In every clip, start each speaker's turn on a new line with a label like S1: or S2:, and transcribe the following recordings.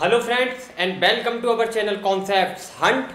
S1: Hello friends and welcome to our channel concepts hunt.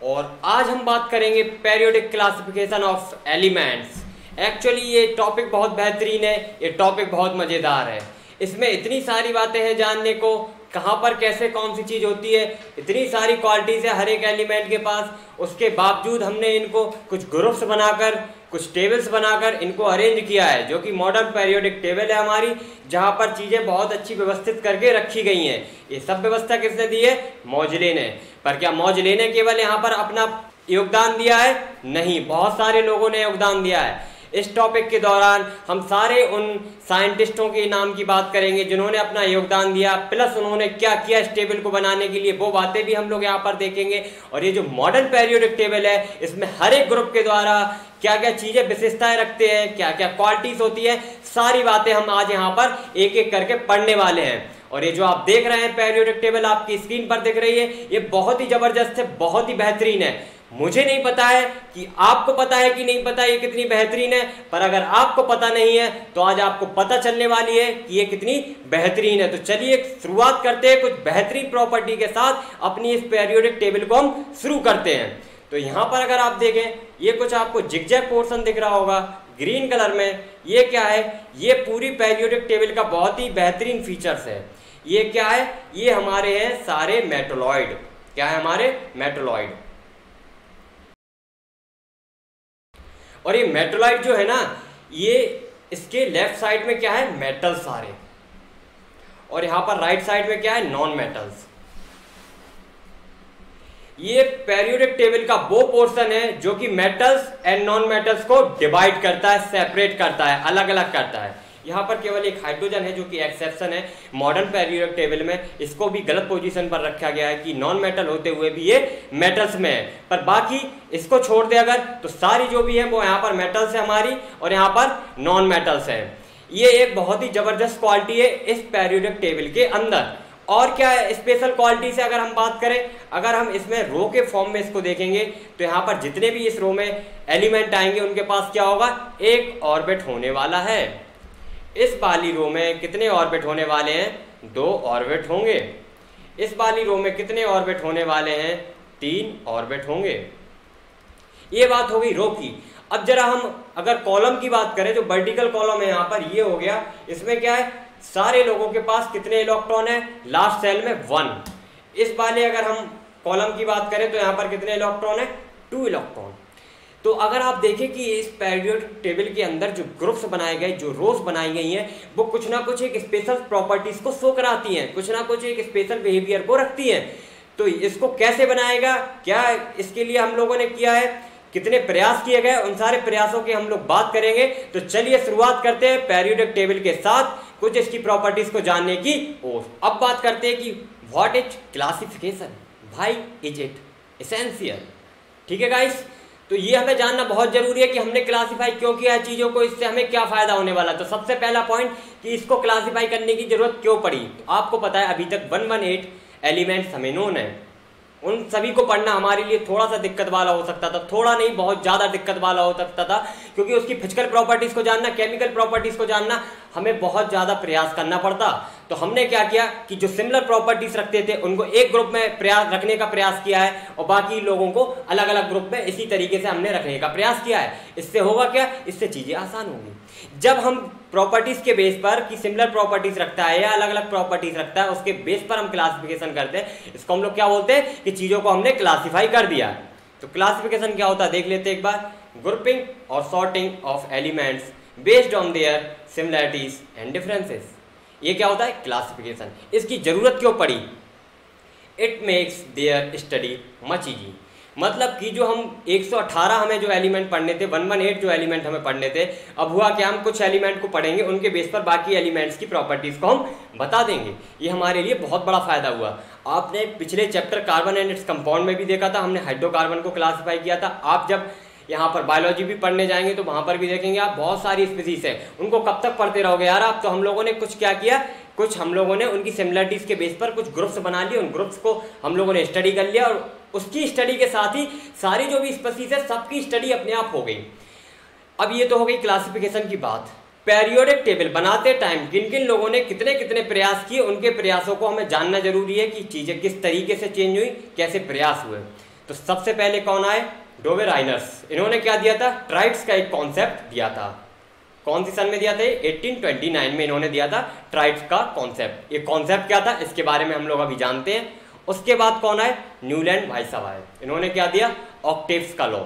S1: और आज हम बात करेंगे periodic classification of elements. Actually ये टॉपिक बहुत बेहतरीन है, ये टॉपिक बहुत मज़ेदार है। इसमें इतनी सारी बातें हैं जानने को, कहाँ पर कैसे कौन सी चीज़ होती है, इतनी सारी क्वालिटीज़ है हर एक एलिमेंट के पास। उसके बावजूद हमने इनको कुछ ग्रुप्स बनाकर, कुछ टेबल्स बनाकर इनको अरेंज किया है, जो कि मॉडर्न पीरियोडिक टेबल है हमारी, जहाँ पर चीज़ें बहुत अच्छी व्यवस्थित करके रखी गई हैं। ये सब व्यवस्था किसने दी है? मॉजले ने। पर क्या मॉजले ने केवल यहाँ पर अपना योगदान दिया है? नहीं, बहुत सारे लोगों ने योगदान दिया है। इस टॉपिक के दौरान हम सारे उन साइंटिस्टों के नाम की बात करेंगे जिन्होंने अपना योगदान दिया, प्लस उन्होंने क्या किया इस टेबल को बनाने के लिए, वो बातें भी हम लोग यहाँ पर देखेंगे। और ये जो मॉडर्न पीरियोडिक टेबल है, इसमें हर एक ग्रुप के द्वारा क्या क्या चीज़ें विशेषताएं रखते हैं, क्या क्या क्वालिटीज होती है, सारी बातें हम आज यहाँ पर एक एक करके पढ़ने वाले हैं। और ये जो आप देख रहे हैं पीरियोडिक टेबल आपकी स्क्रीन पर दिख रही है, ये बहुत ही जबरदस्त है, बहुत ही बेहतरीन है। मुझे नहीं पता है कि आपको पता है कि नहीं पता ये कितनी बेहतरीन है, पर अगर आपको पता नहीं है तो आज आपको पता चलने वाली है कि ये कितनी बेहतरीन है। तो चलिए शुरुआत करते हैं कुछ बेहतरीन प्रॉपर्टी के साथ, अपनी इस पीरियोडिक टेबल को हम शुरू करते हैं। तो यहाँ पर अगर आप देखें, ये कुछ आपको जिगजैग पोर्शन दिख रहा होगा ग्रीन कलर में। ये क्या है? ये पूरी पीरियोडिक टेबल का बहुत ही बेहतरीन फीचर्स है। ये क्या है? ये हमारे हैं सारे मेटोलॉइड। क्या है? हमारे मेटोलॉइड। और ये मेटोलॉइड जो है ना, ये इसके लेफ्ट साइड में क्या है? मेटल सारे। और यहां पर राइट साइड में क्या है? Non metals. ये पीरियोडिक टेबल का वो पोर्शन है जो कि मेटल्स एंड नॉन मेटल्स को डिवाइड करता है, सेपरेट करता है, अलग अलग करता है। यहाँ पर केवल एक हाइड्रोजन है जो कि एक्सेप्शन है मॉडर्न पीरियोडिक टेबल में। इसको भी गलत पोजीशन पर रखा गया है कि नॉन मेटल होते हुए भी ये मेटल्स में है, पर बाकी इसको छोड़ दे अगर तो सारी जो भी है वो यहाँ पर मेटल्स है हमारी, और यहाँ पर नॉन मेटल्स है। ये एक बहुत ही जबरदस्त क्वालिटी है इस पीरियोडिक टेबल के अंदर। और क्या है स्पेशल क्वालिटी से अगर हम बात करें, अगर हम इसमें रो के फॉर्म में इसको देखेंगे तो यहाँ पर जितने भी इस रो में एलिमेंट आएंगे उनके पास क्या होगा? एक ऑर्बिट होने वाला है। इस वाली रो में कितने ऑर्बिट होने वाले हैं? 2 ऑर्बिट होंगे। इस वाली रो में कितने ऑर्बिट होने वाले हैं? 3 ऑर्बिट होंगे। ये बात हो गई रो की। अब जरा हम अगर कॉलम की बात करें, जो वर्टिकल कॉलम है यहाँ पर, ये हो गया। इसमें क्या है? सारे लोगों के पास कितने इलेक्ट्रॉन है? लास्ट सेल में 1। इस वाले अगर हम कॉलम की बात करें तो यहाँ पर कितने इलेक्ट्रॉन है? 2 इलेक्ट्रॉन। तो अगर आप देखें कि इस पीरियोडिक टेबल के अंदर जो ग्रुप्स बनाए गए, जो रोज बनाई गई हैं, वो कुछ ना कुछ एक स्पेशल प्रॉपर्टीज को शो कराती हैं, कुछ ना कुछ एक स्पेशल बिहेवियर को रखती हैं। तो इसको कैसे बनाएगा, क्या इसके लिए हम लोगों ने किया है, कितने प्रयास किए गए, उन सारे प्रयासों की हम लोग बात करेंगे। तो चलिए शुरुआत करते हैं पीरियोडिक टेबल के साथ कुछ इसकी प्रॉपर्टीज को जानने की। और अब बात करते हैं कि what is classification, why is it essential. ठीक है गाइस, तो ये हमें जानना बहुत जरूरी है कि हमने क्लासिफाई क्यों किया है चीजों को, इससे हमें क्या फायदा होने वाला। तो सबसे पहला पॉइंट कि इसको क्लासिफाई करने की जरूरत क्यों पड़ी। तो आपको पता है अभी तक 118 एलिमेंट्स हमें नोन है। उन सभी को पढ़ना हमारे लिए थोड़ा सा दिक्कत वाला हो सकता था, थोड़ा नहीं बहुत ज़्यादा दिक्कत वाला हो सकता था, क्योंकि उसकी फिजिकल प्रॉपर्टीज़ को जानना, केमिकल प्रॉपर्टीज़ को जानना हमें बहुत ज़्यादा प्रयास करना पड़ता। तो हमने क्या किया कि जो सिमिलर प्रॉपर्टीज़ रखते थे उनको एक ग्रुप में प्रयास रखने का प्रयास किया है, और बाकी लोगों को अलग अलग ग्रुप में इसी तरीके से हमने रखने का प्रयास किया है। इससे होगा क्या? इससे चीज़ें आसान होंगी। जब हम प्रॉपर्टीज के बेस पर कि सिमिलर प्रॉपर्टीज रखता है या अलग अलग प्रॉपर्टीज रखता है, उसके बेस पर हम क्लासिफिकेशन करते हैं। इसको हम लोग क्या बोलते हैं कि चीजों को हमने क्लासिफाई कर दिया। तो क्लासिफिकेशन क्या होता है देख लेते हैं एक बार। ग्रुपिंग और sorting of elements based on their similarities and differences. ये क्या होता है? क्लासिफिकेशन। इसकी जरूरत क्यों पड़ी? It makes there study much easy. मतलब कि जो हम 118 हमें जो एलिमेंट पढ़ने थे, 118 जो एलिमेंट हमें पढ़ने थे, अब हुआ क्या, हम कुछ एलिमेंट को पढ़ेंगे, उनके बेस पर बाकी एलिमेंट्स की प्रॉपर्टीज को हम बता देंगे। ये हमारे लिए बहुत बड़ा फायदा हुआ। आपने पिछले chapter carbon and its compound में भी देखा था, हमने हाइड्रोकार्बन को क्लासीफाई किया था। आप जब यहाँ पर बायोलॉजी भी पढ़ने जाएंगे तो वहाँ पर भी देखेंगे आप बहुत सारी स्पीसीज है, उनको कब तक पढ़ते रहोगे यार आप। तो हम लोगों ने कुछ क्या किया, कुछ हम लोगों ने उनकी सिमिलरिटीज के बेस पर कुछ ग्रुप्स बना लिए, उन ग्रुप्स को हम लोगों ने स्टडी कर लिया, और उसकी स्टडी के साथ ही सारी जो भी स्पीसीज है सबकी स्टडी अपने आप हो गई। अब ये तो हो गई क्लासिफिकेशन की बात। पेरियोडिक टेबल बनाते टाइम किन किन लोगों ने कितने कितने प्रयास किए, उनके प्रयासों को हमें जानना जरूरी है कि चीजें किस तरीके से चेंज हुई, कैसे प्रयास हुए। तो सबसे पहले कौन आए? डोवे राइनर्स। इन्होंने क्या दिया था? ट्राइड्स का एक कॉन्सेप्ट दिया था। कौन सी सन में दिया था? 1829 में इन्होंने दिया था ट्राइड्स का कॉन्सेप्ट। ये कॉन्सेप्ट क्या था इसके बारे में हम लोग अभी जानते हैं। उसके बाद कौन आए? न्यूलैंड भाईसाहब आए। इन्होंने क्या दिया? ऑक्टेव्स का लॉ।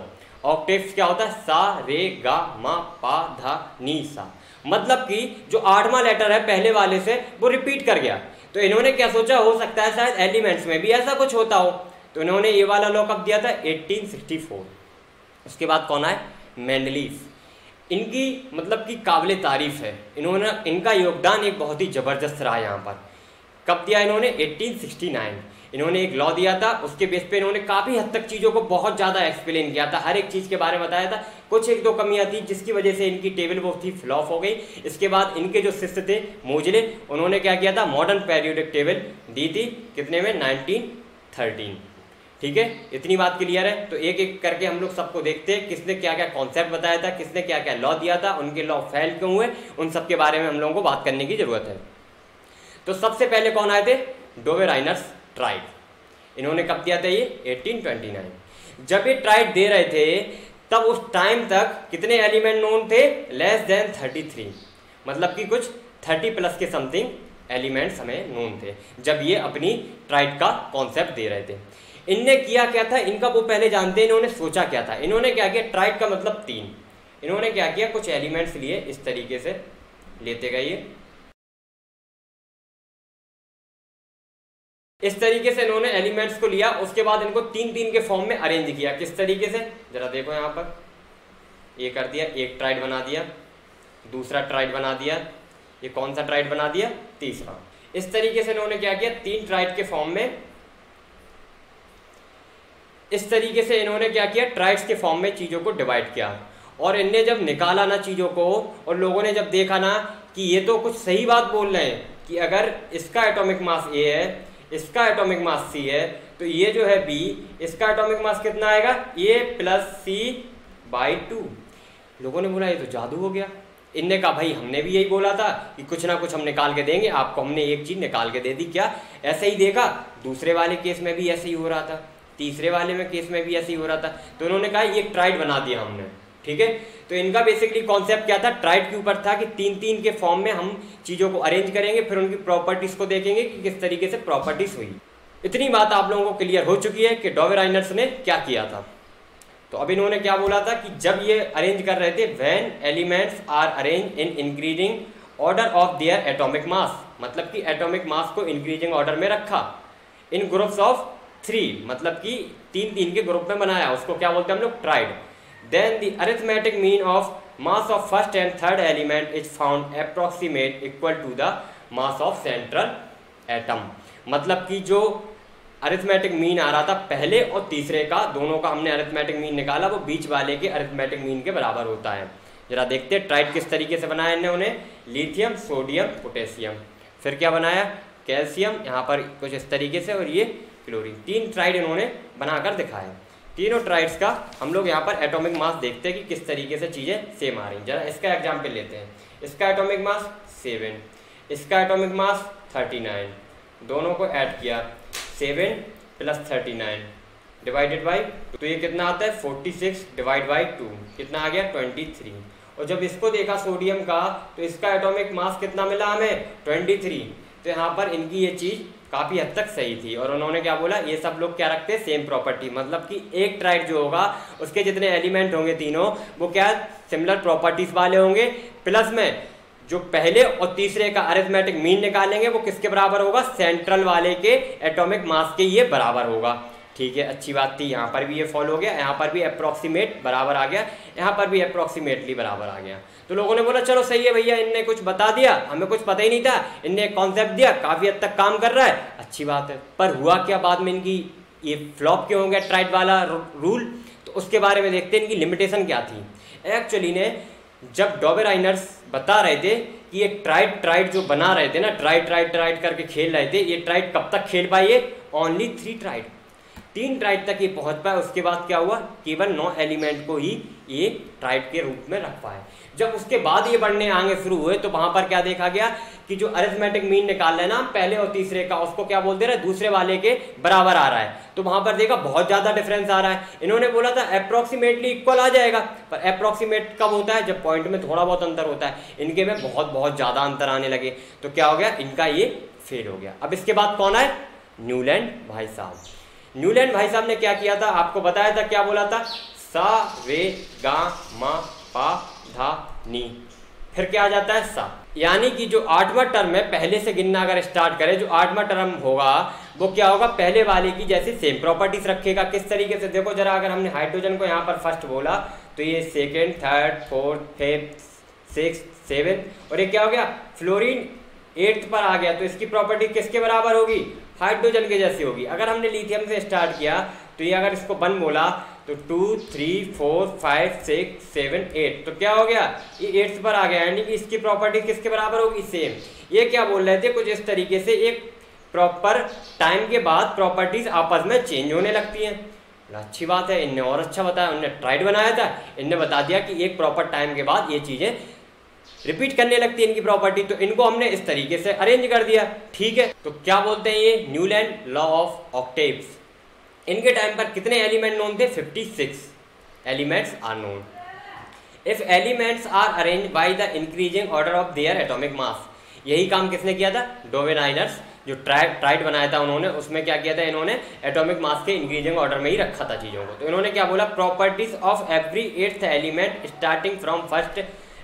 S1: ऑक्टेव्स क्या होता है? सा रे गा मा पा धा नी सा, मतलब कि जो 8वां लेटर है पहले वाले से वो रिपीट कर गया। तो इन्होंने क्या सोचा, हो सकता है शायद एलिमेंट्स में भी ऐसा कुछ होता हो, तो इन्होंने ये वाला लॉ कब दिया था? 1864। उसके बाद कौन आए? मेंडलीफ। इनकी मतलब कि काबिले तारीफ है, इन्होंने इनका योगदान एक बहुत ही जबरदस्त रहा यहाँ पर। कब दिया इन्होंने? 1869। इन्होंने एक लॉ दिया था, उसके बेस पे इन्होंने काफ़ी हद तक चीज़ों को बहुत ज़्यादा एक्सप्लेन किया था, हर एक चीज़ के बारे में बताया था। कुछ एक दो कमियां थी जिसकी वजह से इनकी टेबल वो थी फ्लॉप हो गई। इसके बाद इनके जो शिष्य थे मोजले, उन्होंने क्या किया था? मॉडर्न पेरियोडिक टेबल दी थी। कितने में? 1913। ठीक है, इतनी बात क्लियर है। तो एक एक करके हम लोग सबको देखते हैं, किसने क्या क्या कॉन्सेप्ट बताया था, किसने क्या क्या लॉ दिया था, उनके लॉ फेल क्यों हुए, उन सब के बारे में हम लोगों को बात करने की जरूरत है। तो सबसे पहले कौन आए थे? डोवे राइनर्स ट्राइड। इन्होंने कब दिया था? ये 1829। जब ये ट्राइड दे रहे थे तब उस टाइम तक कितने एलिमेंट नोन थे? लेस देन 33, मतलब कि कुछ 30+ के समथिंग एलिमेंट्स हमें नोन थे जब ये अपनी ट्राइड का कॉन्सेप्ट दे रहे थे। इनने किया क्या था, इनका वो पहले जानते हैं, इन्होंने सोचा क्या था। इन्होंने क्या किया? ट्राइड का मतलब 3। इन्होंने क्या किया? कुछ एलिमेंट्स लिए, इस तरीके से लेते गए, इस तरीके से इन्होंने एलिमेंट्स को लिया। उसके बाद इनको 3-3 के फॉर्म में अरेंज किया। किस तरीके से? जरा देखो यहाँ पर, ये कर दिया, एक ट्राइड बना दिया, दूसरा ट्राइड बना दिया, ये कौन सा ट्राइड बना दिया? तीसरा। इस तरीके से इन्होंने क्या किया? 3 ट्राइड के फॉर्म में, इस तरीके से इन्होंने क्या किया? ट्राइड्स के फॉर्म में चीज़ों को डिवाइड किया। और इनने जब निकाला ना चीज़ों को, और लोगों ने जब देखा ना कि ये तो कुछ सही बात बोल रहे हैं कि अगर इसका एटॉमिक मास ए है, इसका एटॉमिक मास सी है, तो ये जो है बी, इसका एटॉमिक मास कितना आएगा? a+c/2। लोगों ने बोला ये तो जादू हो गया। इनने कहा भाई हमने भी यही बोला था कि कुछ ना कुछ हम निकाल के देंगे आपको, हमने एक चीज़ निकाल के दे दी। क्या ऐसे ही देखा? दूसरे वाले केस में भी ऐसे ही हो रहा था, तीसरे वाले में केस में भी ऐसे ही हो रहा था। तो उन्होंने कहा ये ट्राइड बना दिया हमने। ठीक है, तो इनका बेसिकली कॉन्सेप्ट क्या था? ट्राइड के ऊपर था कि 3-3 के फॉर्म में हम चीज़ों को अरेंज करेंगे, फिर उनकी प्रॉपर्टीज को देखेंगे कि किस तरीके से प्रॉपर्टीज हुई। इतनी बात आप लोगों को क्लियर हो चुकी है कि डोवे राइनर्स ने क्या किया था। तो अब इन्होंने क्या बोला था कि जब ये अरेंज कर रहे थे, when elements are arrange in increasing order of their atomic mass, मतलब कि एटॉमिक मास को इंक्रीजिंग ऑर्डर में रखा, इन ग्रुप्स ऑफ 3, मतलब कि 3-3 के ग्रुप में बनाया, उसको क्या बोलते हैं हम लोग? Tried. Then the arithmetic mean of mass of first and third element is found approximate equal to the mass of central atom। मतलब कि जो अरिथमेटिक मीन आ रहा था पहले और तीसरे का, दोनों का हमने अरिथमेटिक मीन निकाला, वो बीच वाले के अरिथमेटिक मीन के बराबर होता है। जरा देखते हैं ट्राइड किस तरीके से बनाया इन्होंने। लिथियम, सोडियम, पोटेशियम, फिर क्या बनाया? कैल्शियम, यहाँ पर कुछ इस तरीके से, और ये क्लोरीन। 3 ट्राइड इन्होंने बनाकर दिखाए। तीनों ट्राइड्स का हम लोग यहाँ पर एटॉमिक मास देखते हैं कि किस तरीके से चीज़ें सेम आ रही हैं। जरा इसका एग्जाम्पल लेते हैं। इसका एटॉमिक मास 7, इसका एटॉमिक मास 39, दोनों को ऐड किया, 7 + 39 डिवाइडेड बाई, तो ये कितना आता है? 46 डिवाइड बाई 2, कितना आ गया? 23। और जब इसको देखा सोडियम का, तो इसका एटॉमिक मास कितना मिला हमें? 23। तो यहाँ पर इनकी ये चीज़ काफ़ी हद तक सही थी। और उन्होंने क्या बोला? ये सब लोग क्या रखते हैं? सेम प्रॉपर्टी, मतलब कि एक ट्राइड जो होगा उसके जितने एलिमेंट होंगे तीनों, वो क्या सिमिलर प्रॉपर्टीज वाले होंगे। प्लस में जो पहले और तीसरे का अरिथमेटिक मीन निकालेंगे वो किसके बराबर होगा? सेंट्रल वाले के एटॉमिक मास के ये बराबर होगा। ठीक है, अच्छी बात थी। यहाँ पर भी ये फॉलो हो गया, यहाँ पर भी अप्रॉक्सीमेट बराबर आ गया, यहाँ पर भी अप्रॉक्सीमेटली बराबर आ गया। तो लोगों ने बोला चलो सही है भैया, इनने कुछ बता दिया, हमें कुछ पता ही नहीं था, इनने कॉन्सेप्ट दिया, काफ़ी हद तक काम कर रहा है, अच्छी बात है। पर हुआ क्या बाद में? इनकी ये फ्लॉप क्यों हो गया ट्राइड वाला रूल? तो उसके बारे में देखते हैं इनकी लिमिटेशन क्या थी। एक्चुअली ने जब डोवे राइनर्स बता रहे थे कि ये ट्राइड जो बना रहे थे ना, ट्राइड करके खेल रहे थे, ये ट्राइड कब तक खेल पाए? ओनली 3 ट्राइड, 3 ट्राइड तक ये पहुंच पाए। उसके बाद क्या हुआ, केवल 9 एलिमेंट को ही ये ट्राइड के रूप में रख पाए। जब उसके बाद ये बढ़ने आगे शुरू हुए तो वहां पर क्या देखा गया कि जो अरिथमेटिक मीन निकाल रहे ना पहले और तीसरे का, उसको क्या बोलते रहे, दूसरे वाले के बराबर आ रहा है। तो वहां पर देखा बहुत ज्यादा डिफरेंस आ रहा है। इन्होंने बोला था अप्रोक्सीमेटली इक्वल आ जाएगा, पर अप्रोक्सीमेट कब होता है, जब पॉइंट में थोड़ा बहुत अंतर होता है। इनके में बहुत बहुत ज्यादा अंतर आने लगे, तो क्या हो गया, इनका ये फेल हो गया। अब इसके बाद कौन आए, न्यूलैंड भाई साहब। न्यूलैंड भाई साहब ने क्या किया था, आपको बताया था, क्या बोला था, सा रे गा मा पा धा नी, फिर क्या आ जाता है सा। यानी कि जो 8वां टर्म है, पहले से गिनना अगर स्टार्ट करें, जो 8वां टर्म होगा वो क्या होगा, पहले वाले की जैसे सेम प्रॉपर्टीज रखेगा। किस तरीके से, देखो जरा, अगर हमने हाइड्रोजन को यहाँ पर फर्स्ट बोला तो ये second, third, fourth, fifth, sixth, seventh, और ये क्या हो गया, फ्लोरीन 8th पर आ गया। तो इसकी प्रॉपर्टी किसके बराबर होगी, हाइड्रोजन के जैसी होगी। अगर हमने लिथियम से स्टार्ट किया तो ये अगर इसको 1 बोला तो 2, 3, 4, 5, 6, 7, 8, तो क्या हो गया, ये 8th पर आ गया। यानी कि इसकी प्रॉपर्टी किसके बराबर होगी, सेम। ये क्या बोल रहे थे, कुछ इस तरीके से एक प्रॉपर टाइम के बाद प्रॉपर्टीज आपस में चेंज होने लगती हैं। अच्छी बात है, इनने और अच्छा बताया, उनने ट्राइड बनाया था, इनने बता दिया कि एक प्रॉपर टाइम के बाद ये चीजें रिपीट करने लगती है इनकी प्रॉपर्टी। तो इनको हमने इस तरीके से अरेंज कर दिया, ठीक है। तो क्या बोलते हैं ये, न्यूलैंड लॉ ऑफ ऑक्टेव्स। इनके टाइम पर कितने एलिमेंट नोन थे, 56 elements are known. If elements are arrange by the increasing order of their atomic mass. यही काम किसने किया था, डोवेनाइनर्स, जो ट्राइड बनाया था उन्होंने, उसमें क्या किया था इन्होंने, एटॉमिक मास के इंक्रीजिंग ऑर्डर में ही रखा था चीजों को। तो इन्होंने क्या बोला, properties of every 8th element starting from first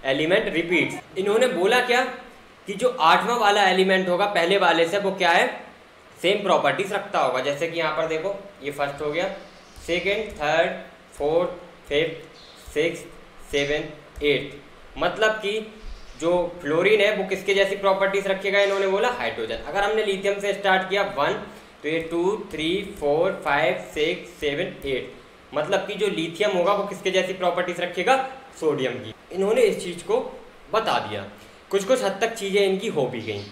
S1: element repeats. इन्होंने बोला क्या कि जो 8वां वाला एलिमेंट होगा पहले वाले से, वो क्या है, सेम प्रॉपर्टीज रखता होगा। जैसे कि यहाँ पर देखो, ये फर्स्ट हो गया, second, third, fourth, fifth, sixth, seventh, 8th, मतलब कि जो फ्लोरीन है वो किसके जैसी प्रॉपर्टीज रखेगा, इन्होंने बोला हाइड्रोजन। अगर हमने लिथियम से स्टार्ट किया 1 तो ये 2, 3, 4, 5, 6, 7, 8, मतलब कि जो लिथियम होगा वो किसके जैसी प्रॉपर्टीज रखेगा, सोडियम की। इन्होंने इस चीज को बता दिया। कुछ कुछ हद तक चीजें इनकी हो भी गई,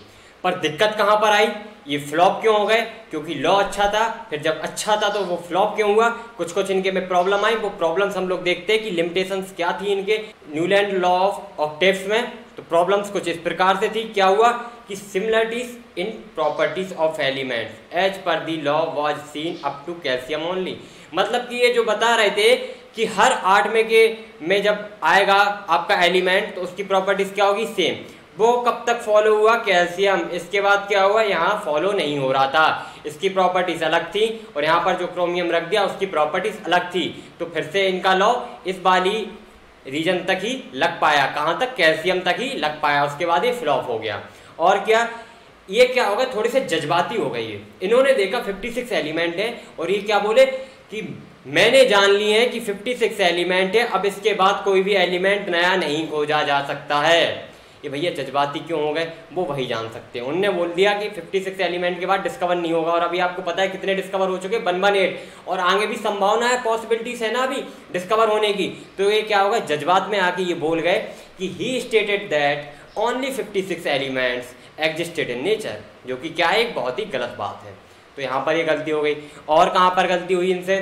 S1: पर दिक्कत कहाँ पर आई, ये फ्लॉप क्यों हो गए, क्योंकि लॉ अच्छा था, फिर जब अच्छा था तो वो फ्लॉप क्यों हुआ, कुछ कुछ इनके में प्रॉब्लम आई। वो प्रॉब्लम्स हम लोग देखते हैं कि लिमिटेशंस क्या थी इनके न्यूलैंड लॉ ऑफ ऑक्टेव्स में। तो प्रॉब्लम्स कुछ इस प्रकार से थी, क्या हुआ कि similarities in properties of elements as per the law was seen up to calcium only. मतलब कि ये जो बता रहे थे कि हर 8 में जब आएगा आपका एलिमेंट तो उसकी प्रॉपर्टीज क्या होगी, सेम। वो कब तक फॉलो हुआ, कैल्शियम। इसके बाद क्या हुआ, यहाँ फॉलो नहीं हो रहा था, इसकी प्रॉपर्टीज अलग थी, और यहाँ पर जो क्रोमियम रख दिया उसकी प्रॉपर्टीज अलग थी। तो फिर से इनका लॉ इस वाली रीजन तक ही लग पाया, कहाँ तक, कैल्शियम तक ही लग पाया। उसके बाद ये फ्लॉप हो गया। और क्या, ये क्या हो गया, थोड़े से जज्बाती हो गई है। इन्होंने देखा 56 एलिमेंट है और ये क्या बोले कि मैंने जान ली है कि 56 एलिमेंट है, अब इसके बाद कोई भी एलिमेंट नया नहीं खोजा जा सकता है। ये भैया जज्बाती क्यों हो गए, वो वही जान सकते हैं। उनने बोल दिया कि 56 एलिमेंट के बाद डिस्कवर नहीं होगा, और अभी आपको पता है कितने डिस्कवर हो चुके, 118, और आगे भी संभावना है, पॉसिबिलिटीज है ना अभी डिस्कवर होने की। तो ये क्या होगा, जज्बात में आके ये बोल गए कि ही stated that only 56 elements existed in nature, जो कि क्या है, एक बहुत ही गलत बात है। तो यहाँ पर ये गलती हो गई। और कहाँ पर गलती हुई इनसे,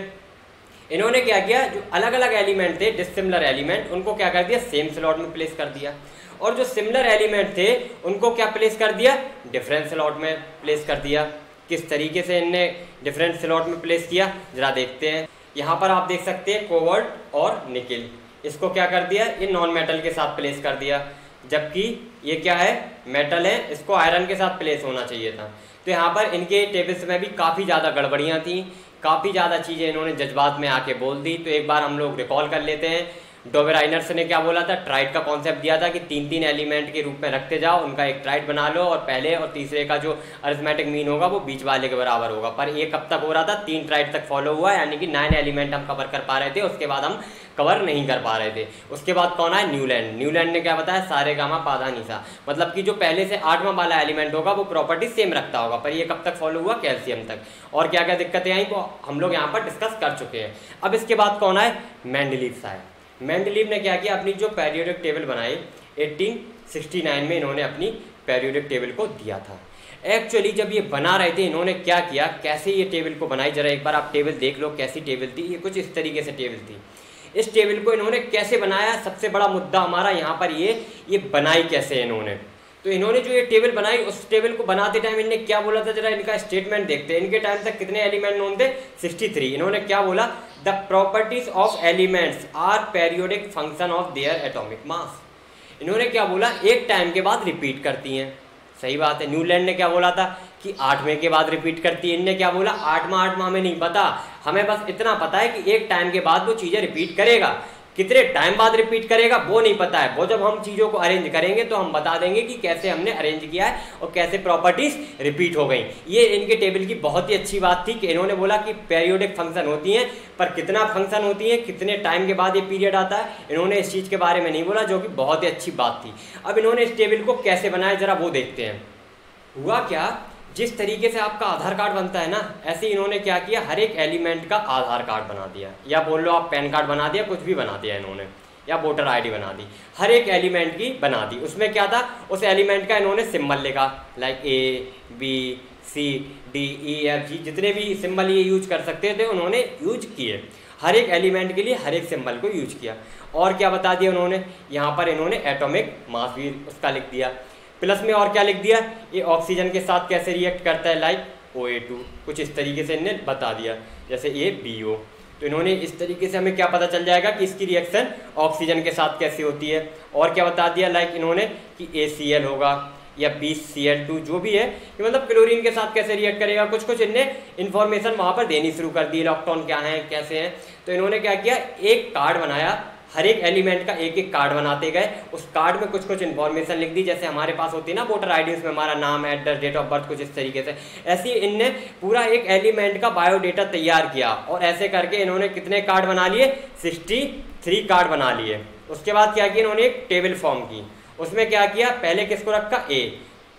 S1: इन्होंने क्या किया, जो अलग अलग एलिमेंट थे, डिसिमिलर एलिमेंट, उनको क्या कर दिया, सेम स्लॉट में प्लेस कर दिया, और जो सिमिलर एलिमेंट थे उनको क्या प्लेस कर दिया, डिफरेंट स्लॉट में प्लेस कर दिया। किस तरीके से इनने डिफरेंट स्लॉट में प्लेस किया, जरा देखते हैं। यहाँ पर आप देख सकते हैं कोबाल्ट और निकिल, इसको क्या कर दिया, ये नॉन मेटल के साथ प्लेस कर दिया, जबकि ये क्या है, मेटल है, इसको आयरन के साथ प्लेस होना चाहिए था। तो यहाँ पर इनके टेबल्स में भी काफ़ी ज़्यादा गड़बड़ियाँ थी, काफ़ी ज़्यादा चीज़ें इन्होंने जज्बात में आके बोल दी। तो एक बार हम लोग रिकॉल कर लेते हैं। डोवेनाइनर्स ने क्या बोला था, ट्राइड का कॉन्सेप्ट दिया था कि 3-3 एलिमेंट के रूप में रखते जाओ, उनका एक ट्राइड बना लो, और पहले और तीसरे का जो अरिथमेटिक मीन होगा वो बीच वाले के बराबर होगा। पर ये कब तक हो रहा था, 3 ट्राइड तक फॉलो हुआ, यानी कि 9 एलिमेंट हम कवर कर पा रहे थे, उसके बाद हम कवर नहीं कर पा रहे थे। उसके बाद कौन आया, न्यूलैंड। न्यूलैंड ने क्या बताया, सारे गामा पाधा निशा, मतलब कि जो पहले से 8वां वाला एलिमेंट होगा वो प्रॉपर्टी सेम रखता होगा। पर ये कब तक फॉलो हुआ, कैल्शियम तक। और क्या क्या दिक्कतें आई वो हम लोग यहाँ पर डिस्कस कर चुके हैं। अब इसके बाद कौन आए, मेंडलीव आए। मेंडलीव ने क्या किया, अपनी जो पीरियोडिक टेबल बनाई 1869 में इन्होंने अपनी पीरियोडिक टेबल को दिया था। एक्चुअली जब ये बना रहे थे इन्होंने क्या किया, कैसे ये टेबल को बनाई, जरा एक बार आप टेबल देख लो कैसी टेबल थी। ये कुछ इस तरीके से टेबल थी। इस टेबल को इन्होंने कैसे बनाया, सबसे बड़ा मुद्दा हमारा यहाँ पर ये बनाई कैसे इन्होंने। तो इन्होंने जो ये टेबल बनाई, उस टेबल को बनाते टाइम इन्होंने क्या बोला था, जरा इनका स्टेटमेंट देखते हैं। इनके टाइम तक कितने एलिमेंट नोन थे, 63। इन्होंने क्या बोला, the properties of elements are periodic function of their atomic mass. इन्होंने क्या बोला, एक टाइम के बाद रिपीट करती हैं। सही बात है। न्यूलैंड ने क्या बोला था कि 8वें के बाद रिपीट करती है। इनने क्या बोला, 8वां हमें नहीं पता, हमें बस इतना पता है कि एक टाइम के बाद वो चीज़ें रिपीट करेगा। कितने टाइम बाद रिपीट करेगा वो नहीं पता है। वो जब हम चीज़ों को अरेंज करेंगे तो हम बता देंगे कि कैसे हमने अरेंज किया है और कैसे प्रॉपर्टीज रिपीट हो गई। ये इनके टेबल की बहुत ही अच्छी बात थी कि इन्होंने बोला कि पेरियोडिक फंक्शन होती हैं, पर कितना फंक्शन होती है, कितने टाइम के बाद ये पीरियड आता है, इन्होंने इस चीज़ के बारे में नहीं बोला, जो कि बहुत ही अच्छी बात थी। अब इन्होंने इस टेबल को कैसे बनाया जरा वो देखते हैं। हुआ क्या, जिस तरीके से आपका आधार कार्ड बनता है ना, ऐसे इन्होंने क्या किया, हर एक एलिमेंट का आधार कार्ड बना दिया, या बोल लो आप पैन कार्ड बना दिया, कुछ भी बना दिया इन्होंने, या वोटर आईडी बना दी। हर एक एलिमेंट की बना दी। उसमें क्या था, उस एलिमेंट का इन्होंने सिंबल लिखा, लाइक ABCDEFG, जितने भी सिंबल ये यूज कर सकते थे उन्होंने यूज किए। हर एक एलिमेंट के लिए हर एक सिंबल को यूज किया। और क्या बता दिया उन्होंने, यहाँ पर इन्होंने एटॉमिक मास भी उसका लिख दिया। प्लस में और क्या लिख दिया, ये ऑक्सीजन के साथ कैसे रिएक्ट करता है, लाइक OA2, कुछ इस तरीके से इन्हें बता दिया, जैसे ये BO। तो इन्होंने इस तरीके से हमें क्या पता चल जाएगा कि इसकी रिएक्शन ऑक्सीजन के साथ कैसे होती है। और क्या बता दिया, लाइक इन्होंने कि ACl होगा या BCl2 जो भी है, कि मतलब क्लोरीन के साथ कैसे रिएक्ट करेगा। कुछ इनने इन्फॉर्मेशन वहाँ पर देनी शुरू कर दी, इलेक्ट्रॉन क्या है कैसे हैं। तो इन्होंने क्या किया, एक कार्ड बनाया, हर एक एलिमेंट का एक एक कार्ड बनाते गए। उस कार्ड में कुछ इन्फॉर्मेशन लिख दी, जैसे हमारे पास होती है ना वोटर आईडी, उसमें हमारा नाम, एड्रेस, डेट ऑफ बर्थ, कुछ इस तरीके से। ऐसे ही इनने पूरा एक एलिमेंट का बायोडेटा तैयार किया, और ऐसे करके इन्होंने कितने कार्ड बना लिए, 63 कार्ड बना लिए। उसके बाद क्या किया, इन्होंने एक टेबल फॉर्म की। उसमें क्या किया, पहले किसको रखा, A,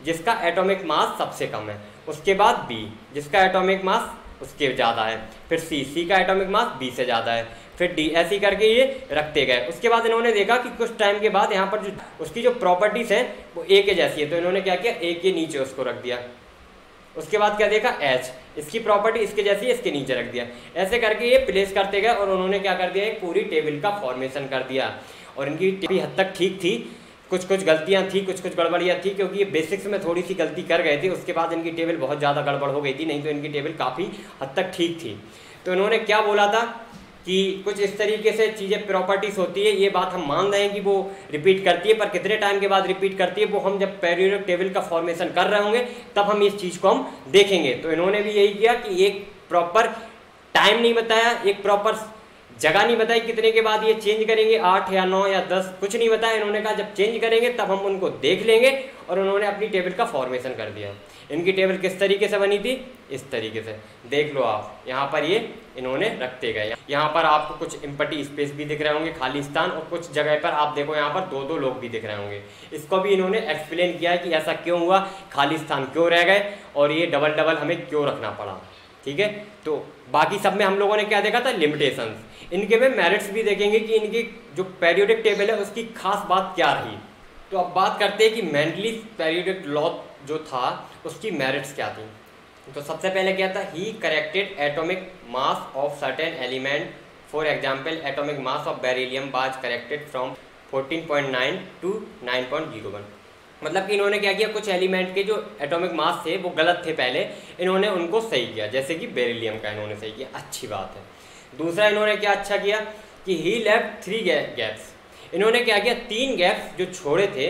S1: जिसका एटॉमिक मास सबसे कम है। उसके बाद B, जिसका एटॉमिक मास उसके ज़्यादा है। फिर C का एटॉमिक मास B से ज़्यादा है। फिर D, ऐसे ही करके ये रखते गए। उसके बाद इन्होंने देखा कि कुछ टाइम के बाद यहाँ पर जो उसकी जो प्रॉपर्टीज़ हैं वो A के जैसी है, तो इन्होंने क्या किया, A के नीचे उसको रख दिया। उसके बाद क्या देखा, H, इसकी प्रॉपर्टी इसके जैसी है, इसके नीचे रख दिया। ऐसे करके ये प्लेस करते गए, और उन्होंने क्या कर दिया, एक पूरी टेबल का फॉर्मेशन कर दिया। और इनकी टेबल हद तक ठीक थी, कुछ गलतियाँ थी, कुछ गड़बड़ियाँ थी, क्योंकि ये बेसिक्स में थोड़ी सी गलती कर गए थे। उसके बाद इनकी टेबल बहुत ज़्यादा गड़बड़ हो गई थी, नहीं तो इनकी टेबल काफ़ी हद तक ठीक थी। तो इन्होंने क्या बोला था कि कुछ इस तरीके से चीज़ें प्रॉपर्टीज होती है, ये बात हम मान रहे हैं कि वो रिपीट करती है, पर कितने टाइम के बाद रिपीट करती है वो हम जब पेरियोडिक टेबल का फॉर्मेशन कर रहे होंगे तब हम इस चीज़ को हम देखेंगे। तो इन्होंने भी यही किया कि एक प्रॉपर टाइम नहीं बताया, एक प्रॉपर जगह नहीं बताई कितने के बाद ये चेंज करेंगे, 8 या 9 या 10, कुछ नहीं बताया। इन्होंने कहा जब चेंज करेंगे तब हम उनको देख लेंगे, और उन्होंने अपनी टेबल का फॉर्मेशन कर दिया। इनकी टेबल किस तरीके से बनी थी, इस तरीके से देख लो आप। यहाँ पर ये इन्होंने रखते गए। यहाँ पर आपको कुछ एम्प्टी स्पेस भी दिख रहे होंगे, खाली स्थान, और कुछ जगह पर आप देखो यहाँ पर 2-2 लोग भी दिख रहे होंगे। इसको भी इन्होंने एक्सप्लेन किया है कि ऐसा क्यों हुआ, खाली स्थान क्यों रह गए, और ये डबल हमें क्यों रखना पड़ा। ठीक है, तो बाकी सब में हम लोगों ने क्या देखा था, लिमिटेशंस। इनके में मेरिट्स भी देखेंगे कि इनकी जो पेरियोडिक टेबल है उसकी खास बात क्या रही। तो अब बात करते हैं कि मेंडली पेरियोडिक लॉ जो था उसकी मेरिट्स क्या थी। तो सबसे पहले क्या था, he corrected atomic mass of certain element, for example atomic mass of beryllium was corrected from 14.9 to 9.01। मतलब कि इन्होंने क्या किया, कुछ एलिमेंट के जो एटॉमिक मास थे वो गलत थे पहले, इन्होंने उनको सही किया, जैसे कि बेरिलियम का इन्होंने सही किया, अच्छी बात है। दूसरा इन्होंने क्या अच्छा किया कि ही लेफ्ट 3 गैप्स। इन्होंने क्या किया, 3 गैप्स जो छोड़े थे,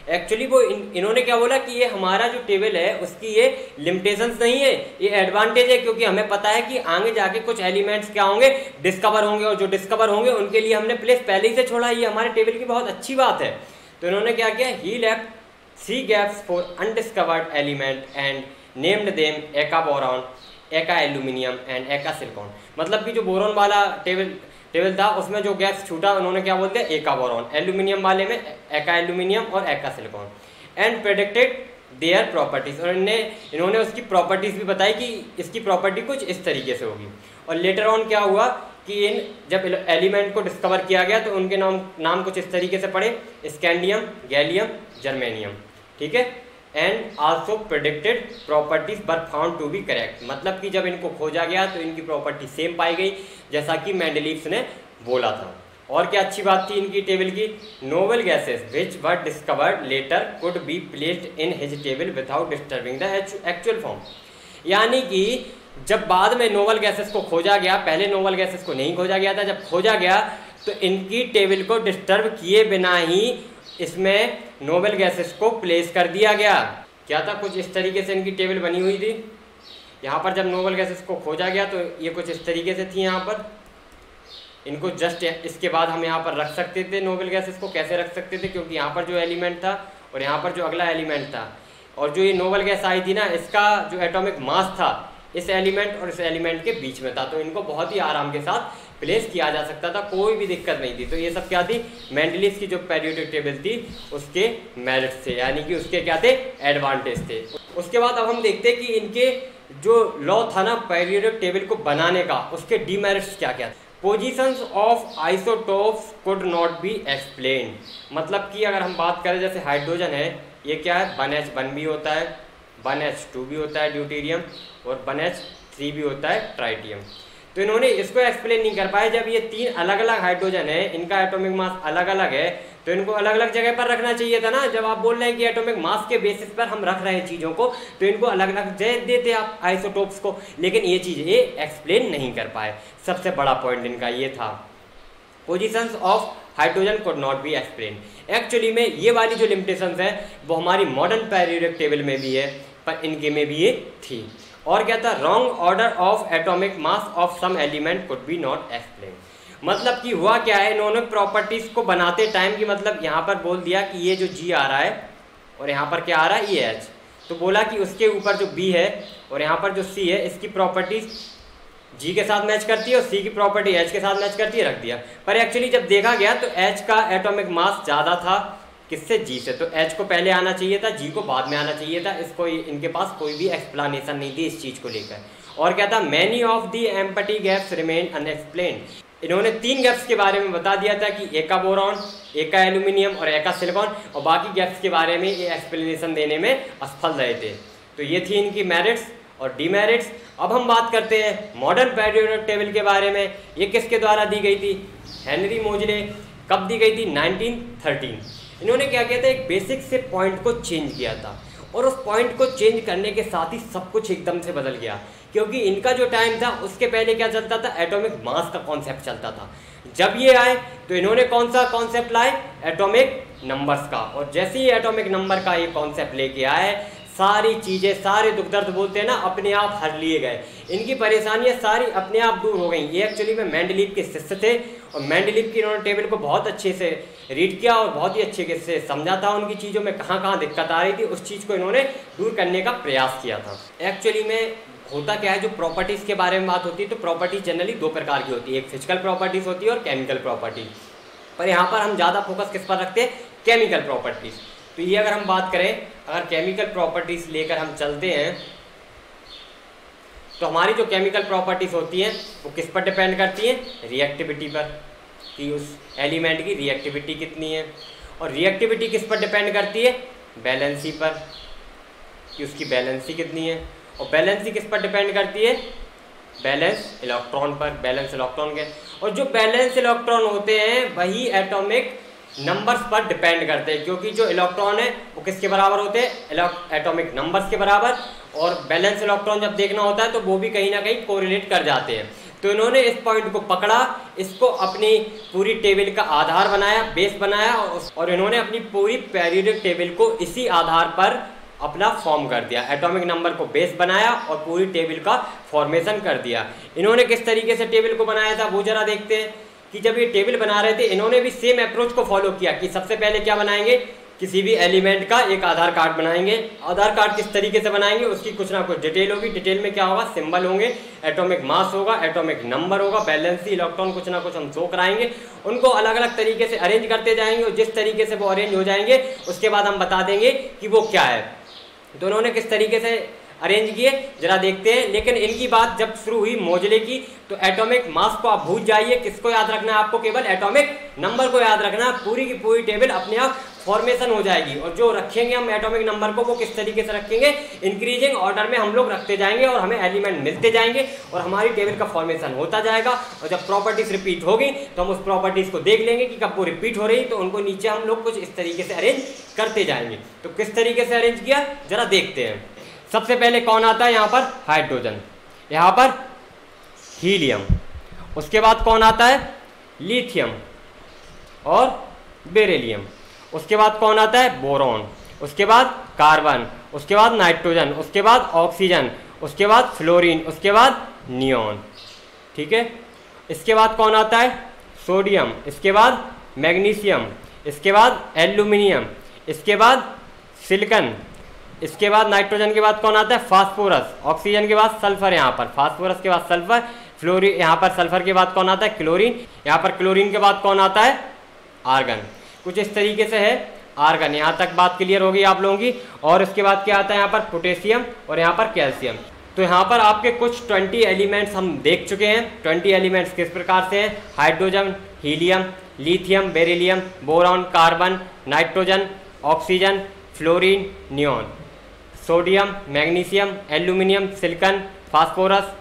S1: एक्चुअली वो इन्होंने क्या बोला कि ये हमारा जो टेबल है उसकी ये लिमिटेशंस नहीं है, ये एडवांटेज है, क्योंकि हमें पता है कि आगे जाके कुछ एलिमेंट्स क्या होंगे, डिस्कवर होंगे, और जो डिस्कवर होंगे उनके लिए हमने प्लेस पहले ही से छोड़ा। ये हमारे टेबल की बहुत अच्छी बात है। तो इन्होंने क्या किया, he left 3 gaps for undiscovered element and named them eka boron, eka aluminium and eka silicon. मतलब कि जो बोरॉन वाला टेबल था उसमें जो गैप्स छूटा उन्होंने क्या बोलते हैं, एका बोरॉन। एल्यूमिनियम वाले में एका एल्यूमिनियम और एका silicon. And predicted their properties, और इन्होंने उसकी प्रॉपर्टीज भी बताई कि इसकी प्रॉपर्टी कुछ इस तरीके से होगी। और लेटर ऑन क्या हुआ कि जब एलिमेंट को डिस्कवर किया गया तो उनके नाम कुछ इस तरीके से पड़े, स्कैंडियम, गैलियम, जर्मेनियम। ठीक है, and also predicted properties were found to be correct. मतलब कि जब इनको खोजा गया तो इनकी प्रॉपर्टी सेम पाई गई जैसा कि मेंडलीव्स ने बोला था। और क्या अच्छी बात थी इनकी टेबल की, novel gases which were discovered letter could be placed in his table without disturbing the actual form. यानी कि जब बाद में नोवेल गैसेस को खोजा गया, पहले नोवेल गैसेस को नहीं खोजा गया था, जब खोजा गया तो इनकी टेबल को डिस्टर्ब किए बिना ही इसमें नोवेल गैसेस को प्लेस कर दिया गया। क्या था, कुछ इस तरीके से इनकी टेबल बनी हुई थी। यहाँ पर जब नोवेल गैसेस को खोजा गया तो ये कुछ इस तरीके से थी। यहाँ पर इनको जस्ट इसके बाद हम यहाँ पर रख सकते थे नोवेल गैसेस को। कैसे रख सकते थे, क्योंकि यहाँ पर जो एलिमेंट था और यहाँ पर जो अगला एलिमेंट था, और जो ये नोवेल गैस आई थी ना, इसका जो एटॉमिक मास था इस एलिमेंट और इस एलिमेंट के बीच में था, तो इनको बहुत ही आराम के साथ प्लेस किया जा सकता था, कोई भी दिक्कत नहीं थी। तो ये सब क्या थी, मेंडलीव्स की जो पीरियोडिक टेबल थी उसके मेरिट्स थे, यानी कि उसके क्या थे, एडवांटेज थे। उसके बाद अब हम देखते हैं कि इनके जो लॉ था ना पीरियोडिक टेबल को बनाने का, उसके डीमेरिट्स क्या क्या थे। Positions of isotopes could not be explain. मतलब कि अगर हम बात करें जैसे हाइड्रोजन है, ये क्या है, 1H1 भी होता है, 1H2 भी होता है ड्यूटेरियम, और 1H3 भी होता है ट्राइटियम। तो इन्होंने इसको एक्सप्लेन नहीं कर पाए। जब ये 3 अलग अलग हाइड्रोजन है, इनका एटॉमिक मास अलग अलग है, तो इनको अलग अलग जगह पर रखना चाहिए था ना। जब आप बोल रहे हैं कि एटॉमिक मास के बेसिस पर हम रख रहे हैं चीज़ों को, तो इनको अलग अलग जगह देते आप आइसोटोप्स को, लेकिन ये चीज़ ये एक्सप्लेन नहीं कर पाए। सबसे बड़ा पॉइंट इनका ये था, positions of hydrogen could not be explain. Actually में ये वाली जो लिमिटेशंस है वो हमारी मॉडर्न पीरियोडिक टेबल में भी है, पर इनके में भी ये थी। और क्या था, wrong order of atomic mass of some element could be not explain. मतलब कि हुआ क्या है, इन्होंने प्रॉपर्टीज को बनाते टाइम की, मतलब यहाँ पर बोल दिया कि ये जो G आ रहा है और यहाँ पर क्या आ रहा है, ये H, तो बोला कि उसके ऊपर जो B है और यहाँ पर जो C है, इसकी प्रॉपर्टीज G के साथ मैच करती है और C की प्रॉपर्टी H के साथ मैच करती है, रख दिया। पर एक्चुअली जब देखा गया तो H का एटॉमिक मास ज़्यादा था किससे, G से, तो H को पहले आना चाहिए था, G को बाद में आना चाहिए था। इसको इनके पास कोई भी एक्सप्लेनेशन नहीं थी इस चीज़ को लेकर। और क्या था, many of the empty gaps remain unexplained. इन्होंने 3 गैप्स के बारे में बता दिया था कि एक का बोरॉन, एक का एल्यूमिनियम और एक का सिलिकॉन, और बाकी गैप्स के बारे में ये एक्सप्लेनेशन देने में असफल रहे थे। तो ये थी इनकी मेरिट्स और डीमेरिट्स। अब हम बात करते हैं मॉडर्न पीरियोडिक टेबल के बारे में। ये किसके द्वारा दी गई थी, हेनरी मोजले। कब दी गई थी, 1913। इन्होंने क्या किया था, एक बेसिक से पॉइंट को चेंज किया था, और उस पॉइंट को चेंज करने के साथ ही सब कुछ एकदम से बदल गया। क्योंकि इनका जो टाइम था उसके पहले क्या चलता था, एटॉमिक मास का कॉन्सेप्ट चलता था। जब ये आए तो इन्होंने कौन सा कॉन्सेप्ट लाए, एटॉमिक नंबर्स का। और जैसे ही एटॉमिक नंबर का ये कॉन्सेप्ट लेके आए, सारी चीज़ें, सारे दुख दर्द बोलते हैं ना, अपने आप हर लिए गए। इनकी परेशानियां सारी अपने आप दूर हो गई। ये एक्चुअली में मेंडलीव के शिष्य थे, और मेंडलीव की इन्होंने टेबल को बहुत अच्छे से रीड किया और बहुत ही अच्छे से समझा था। उनकी चीज़ों में कहाँ कहाँ दिक्कत आ रही थी, उस चीज़ को इन्होंने दूर करने का प्रयास किया था। एक्चुअली में होता क्या है, जो प्रॉपर्टीज़ के बारे में बात होती है तो प्रॉपर्टीज जनरली 2 प्रकार की होती है, एक फिजिकल प्रॉपर्टीज़ होती है और केमिकल प्रॉपर्टीज। पर यहाँ पर हम ज़्यादा फोकस किस पर रखते हैं, केमिकल प्रॉपर्टीज़। तो ये अगर हम बात करें, अगर केमिकल प्रॉपर्टीज़ लेकर हम चलते हैं, तो हमारी जो केमिकल प्रॉपर्टीज़ होती हैं वो किस पर डिपेंड करती हैं, रिएक्टिविटी पर, कि उस एलिमेंट की रिएक्टिविटी कितनी है। और रिएक्टिविटी किस पर डिपेंड करती है, बैलेंसी पर, कि उसकी बैलेंसी कितनी है। और बैलेंसी किस पर डिपेंड करती है, बैलेंस इलेक्ट्रॉन पर, बैलेंस इलेक्ट्रॉन के। और जो बैलेंस इलेक्ट्रॉन होते हैं वही एटॉमिक नंबर्स पर डिपेंड करते हैं, क्योंकि जो इलेक्ट्रॉन है वो किसके बराबर होते हैं, एटॉमिक नंबर्स के बराबर। और बैलेंस इलेक्ट्रॉन जब देखना होता है तो वो भी कहीं ना कहीं कोरिलेट कर जाते हैं। तो इन्होंने इस पॉइंट को पकड़ा, इसको अपनी पूरी टेबल का आधार बनाया, बेस बनाया, और इन्होंने अपनी पूरी पीरियोडिक टेबल को इसी आधार पर अपना फॉर्म कर दिया। एटॉमिक नंबर को बेस बनाया और पूरी टेबल का फॉर्मेशन कर दिया। इन्होंने किस तरीके से टेबल को बनाया था वो जरा देखते हैं। कि जब ये टेबल बना रहे थे, इन्होंने भी सेम अप्रोच को फॉलो किया कि सबसे पहले क्या बनाएंगे, किसी भी एलिमेंट का एक आधार कार्ड बनाएंगे। आधार कार्ड किस तरीके से बनाएंगे, उसकी कुछ ना कुछ डिटेल होगी। डिटेल में क्या होगा, सिंबल होंगे, एटॉमिक मास होगा, एटॉमिक नंबर होगा, बैलेंसी इलेक्ट्रॉन कुछ ना कुछ हम शो कराएंगे। उनको अलग अलग तरीके से अरेंज करते जाएंगे, और जिस तरीके से वो अरेंज हो जाएंगे उसके बाद हम बता देंगे कि वो क्या है। तो उन्होंने किस तरीके से अरेंज किए जरा देखते हैं। लेकिन इनकी बात जब शुरू हुई मोजले की, तो एटॉमिक मास को आप भूल जाइए, किसको याद रखना है आपको, केवल एटॉमिक नंबर को याद रखना। पूरी की पूरी टेबल अपने आप फॉर्मेशन हो जाएगी। और जो रखेंगे हम एटॉमिक नंबर को वो किस तरीके से रखेंगे, इंक्रीजिंग ऑर्डर में हम लोग रखते जाएंगे और हमें एलिमेंट मिलते जाएंगे और हमारी टेबल का फॉर्मेशन होता जाएगा। और जब प्रॉपर्टीज रिपीट होगी तो हम उस प्रॉपर्टीज को देख लेंगे कि कब वो रिपीट हो रही, तो उनको नीचे हम लोग कुछ इस तरीके से अरेंज करते जाएंगे। तो किस तरीके से अरेंज किया जरा देखते हैं। सबसे पहले कौन आता है यहाँ पर, हाइड्रोजन, यहाँ पर हीलियम, उसके बाद कौन आता है, लिथियम और बेरिलियम, उसके बाद कौन आता है, बोरॉन, उसके बाद कार्बन, उसके बाद नाइट्रोजन, उसके बाद ऑक्सीजन, उसके बाद फ्लोरीन, उसके बाद नियॉन। ठीक है, इसके बाद कौन आता है, सोडियम, इसके बाद मैग्नीशियम, इसके बाद एल्यूमिनियम, इसके बाद सिलिकॉन, इसके बाद नाइट्रोजन के बाद कौन आता है, फास्फोरस, ऑक्सीजन के बाद सल्फर, यहाँ पर फास्फोरस के बाद सल्फर, फ्लोरीन, यहाँ पर सल्फर के बाद कौन आता है, क्लोरीन, यहाँ पर क्लोरीन के बाद कौन आता है, आर्गन। कुछ इस तरीके से है आर्गन। यहाँ तक बात क्लियर होगी आप लोगों की। और इसके बाद क्या आता है, यहाँ पर पोटेशियम और यहाँ पर कैल्शियम। तो यहाँ पर आपके कुछ 20 एलिमेंट्स हम देख चुके हैं। 20 एलिमेंट्स किस प्रकार से हैं, hydrogen, helium, lithium, beryllium, boron, carbon, nitrogen, oxygen, fluorine, neon, sodium, magnesium, aluminium, silicon, phosphorus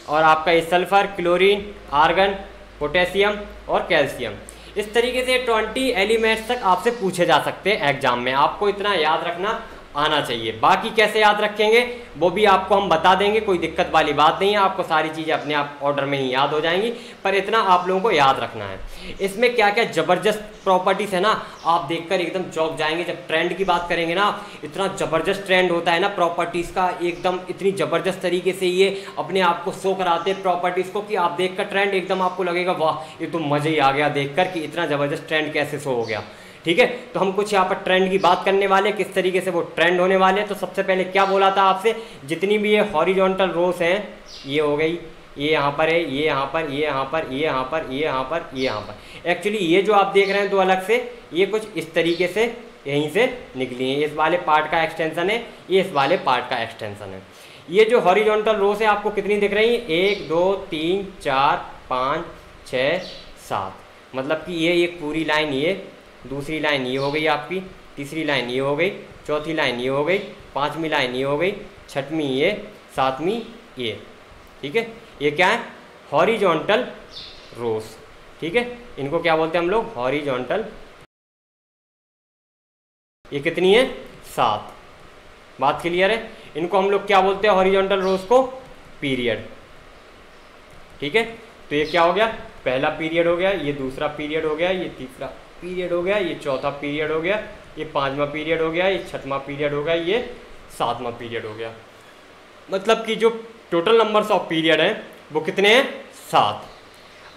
S1: और आपका ये सल्फर, क्लोरीन, आर्गन, पोटेशियम और कैल्शियम। इस तरीके से 20 एलिमेंट्स तक आपसे पूछे जा सकते हैं एग्जाम में। आपको इतना याद रखना आना चाहिए। बाकी कैसे याद रखेंगे वो भी आपको हम बता देंगे, कोई दिक्कत वाली बात नहीं है। आपको सारी चीज़ें अपने आप ऑर्डर में ही याद हो जाएंगी, पर इतना आप लोगों को याद रखना है। इसमें क्या क्या ज़बरदस्त प्रॉपर्टीज़ है ना, आप देखकर एकदम चौंक जाएंगे। जब ट्रेंड की बात करेंगे ना, इतना ज़बरदस्त ट्रेंड होता है ना प्रॉपर्टीज़ का, एकदम इतनी ज़बरदस्त तरीके से ये अपने आप को शो कराते हैं प्रॉपर्टीज़ को कि आप देखकर ट्रेंड एकदम आपको लगेगा वाह ये तो मज़ा ही आ गया देखकर कि इतना ज़बरदस्त ट्रेंड कैसे शो हो गया। ठीक है, तो हम कुछ यहाँ पर ट्रेंड की बात करने वाले, किस तरीके से वो ट्रेंड होने वाले हैं। तो सबसे पहले क्या बोला था आपसे, जितनी भी ये हॉरिजॉन्टल रोस हैं, ये हो गई, ये यहाँ पर है, ये यहाँ पर, ये यहाँ पर, ये यहाँ पर, ये यहाँ पर, ये यहाँ पर। एक्चुअली ये जो आप देख रहे हैं दो अलग से, ये कुछ इस तरीके से यहीं से निकली है। इस वाले पार्ट का एक्सटेंशन है, ये इस वाले पार्ट का एक्सटेंशन है। ये जो हॉरिजॉन्टल रोस है आपको कितनी दिख रही है, 1 2 3 4 5 6 7, मतलब कि ये एक पूरी लाइन, ये दूसरी लाइन ये हो गई आपकी, तीसरी लाइन ये हो गई, चौथी लाइन ये हो गई, पांचवी लाइन ये हो गई, छठवीं ये, सातवीं ये। ठीक है, ये क्या है, हॉरिजॉन्टल रोस। ठीक है, इनको क्या बोलते हैं हम लोग, हॉरिजॉन्टल। ये कितनी है, 7। बात क्लियर है। इनको हम लोग क्या बोलते हैं, हॉरिजॉन्टल रोस को पीरियड। ठीक है, तो ये क्या हो गया, पहला पीरियड हो गया, ये दूसरा पीरियड हो गया, ये तीसरा पीरियड हो गया, ये चौथा पीरियड हो गया, ये पांचवा पीरियड हो गया, ये छठवां पीरियड हो गया, ये सातवां पीरियड हो गया। मतलब कि जो टोटल नंबर्स ऑफ पीरियड हैं वो कितने हैं, 7।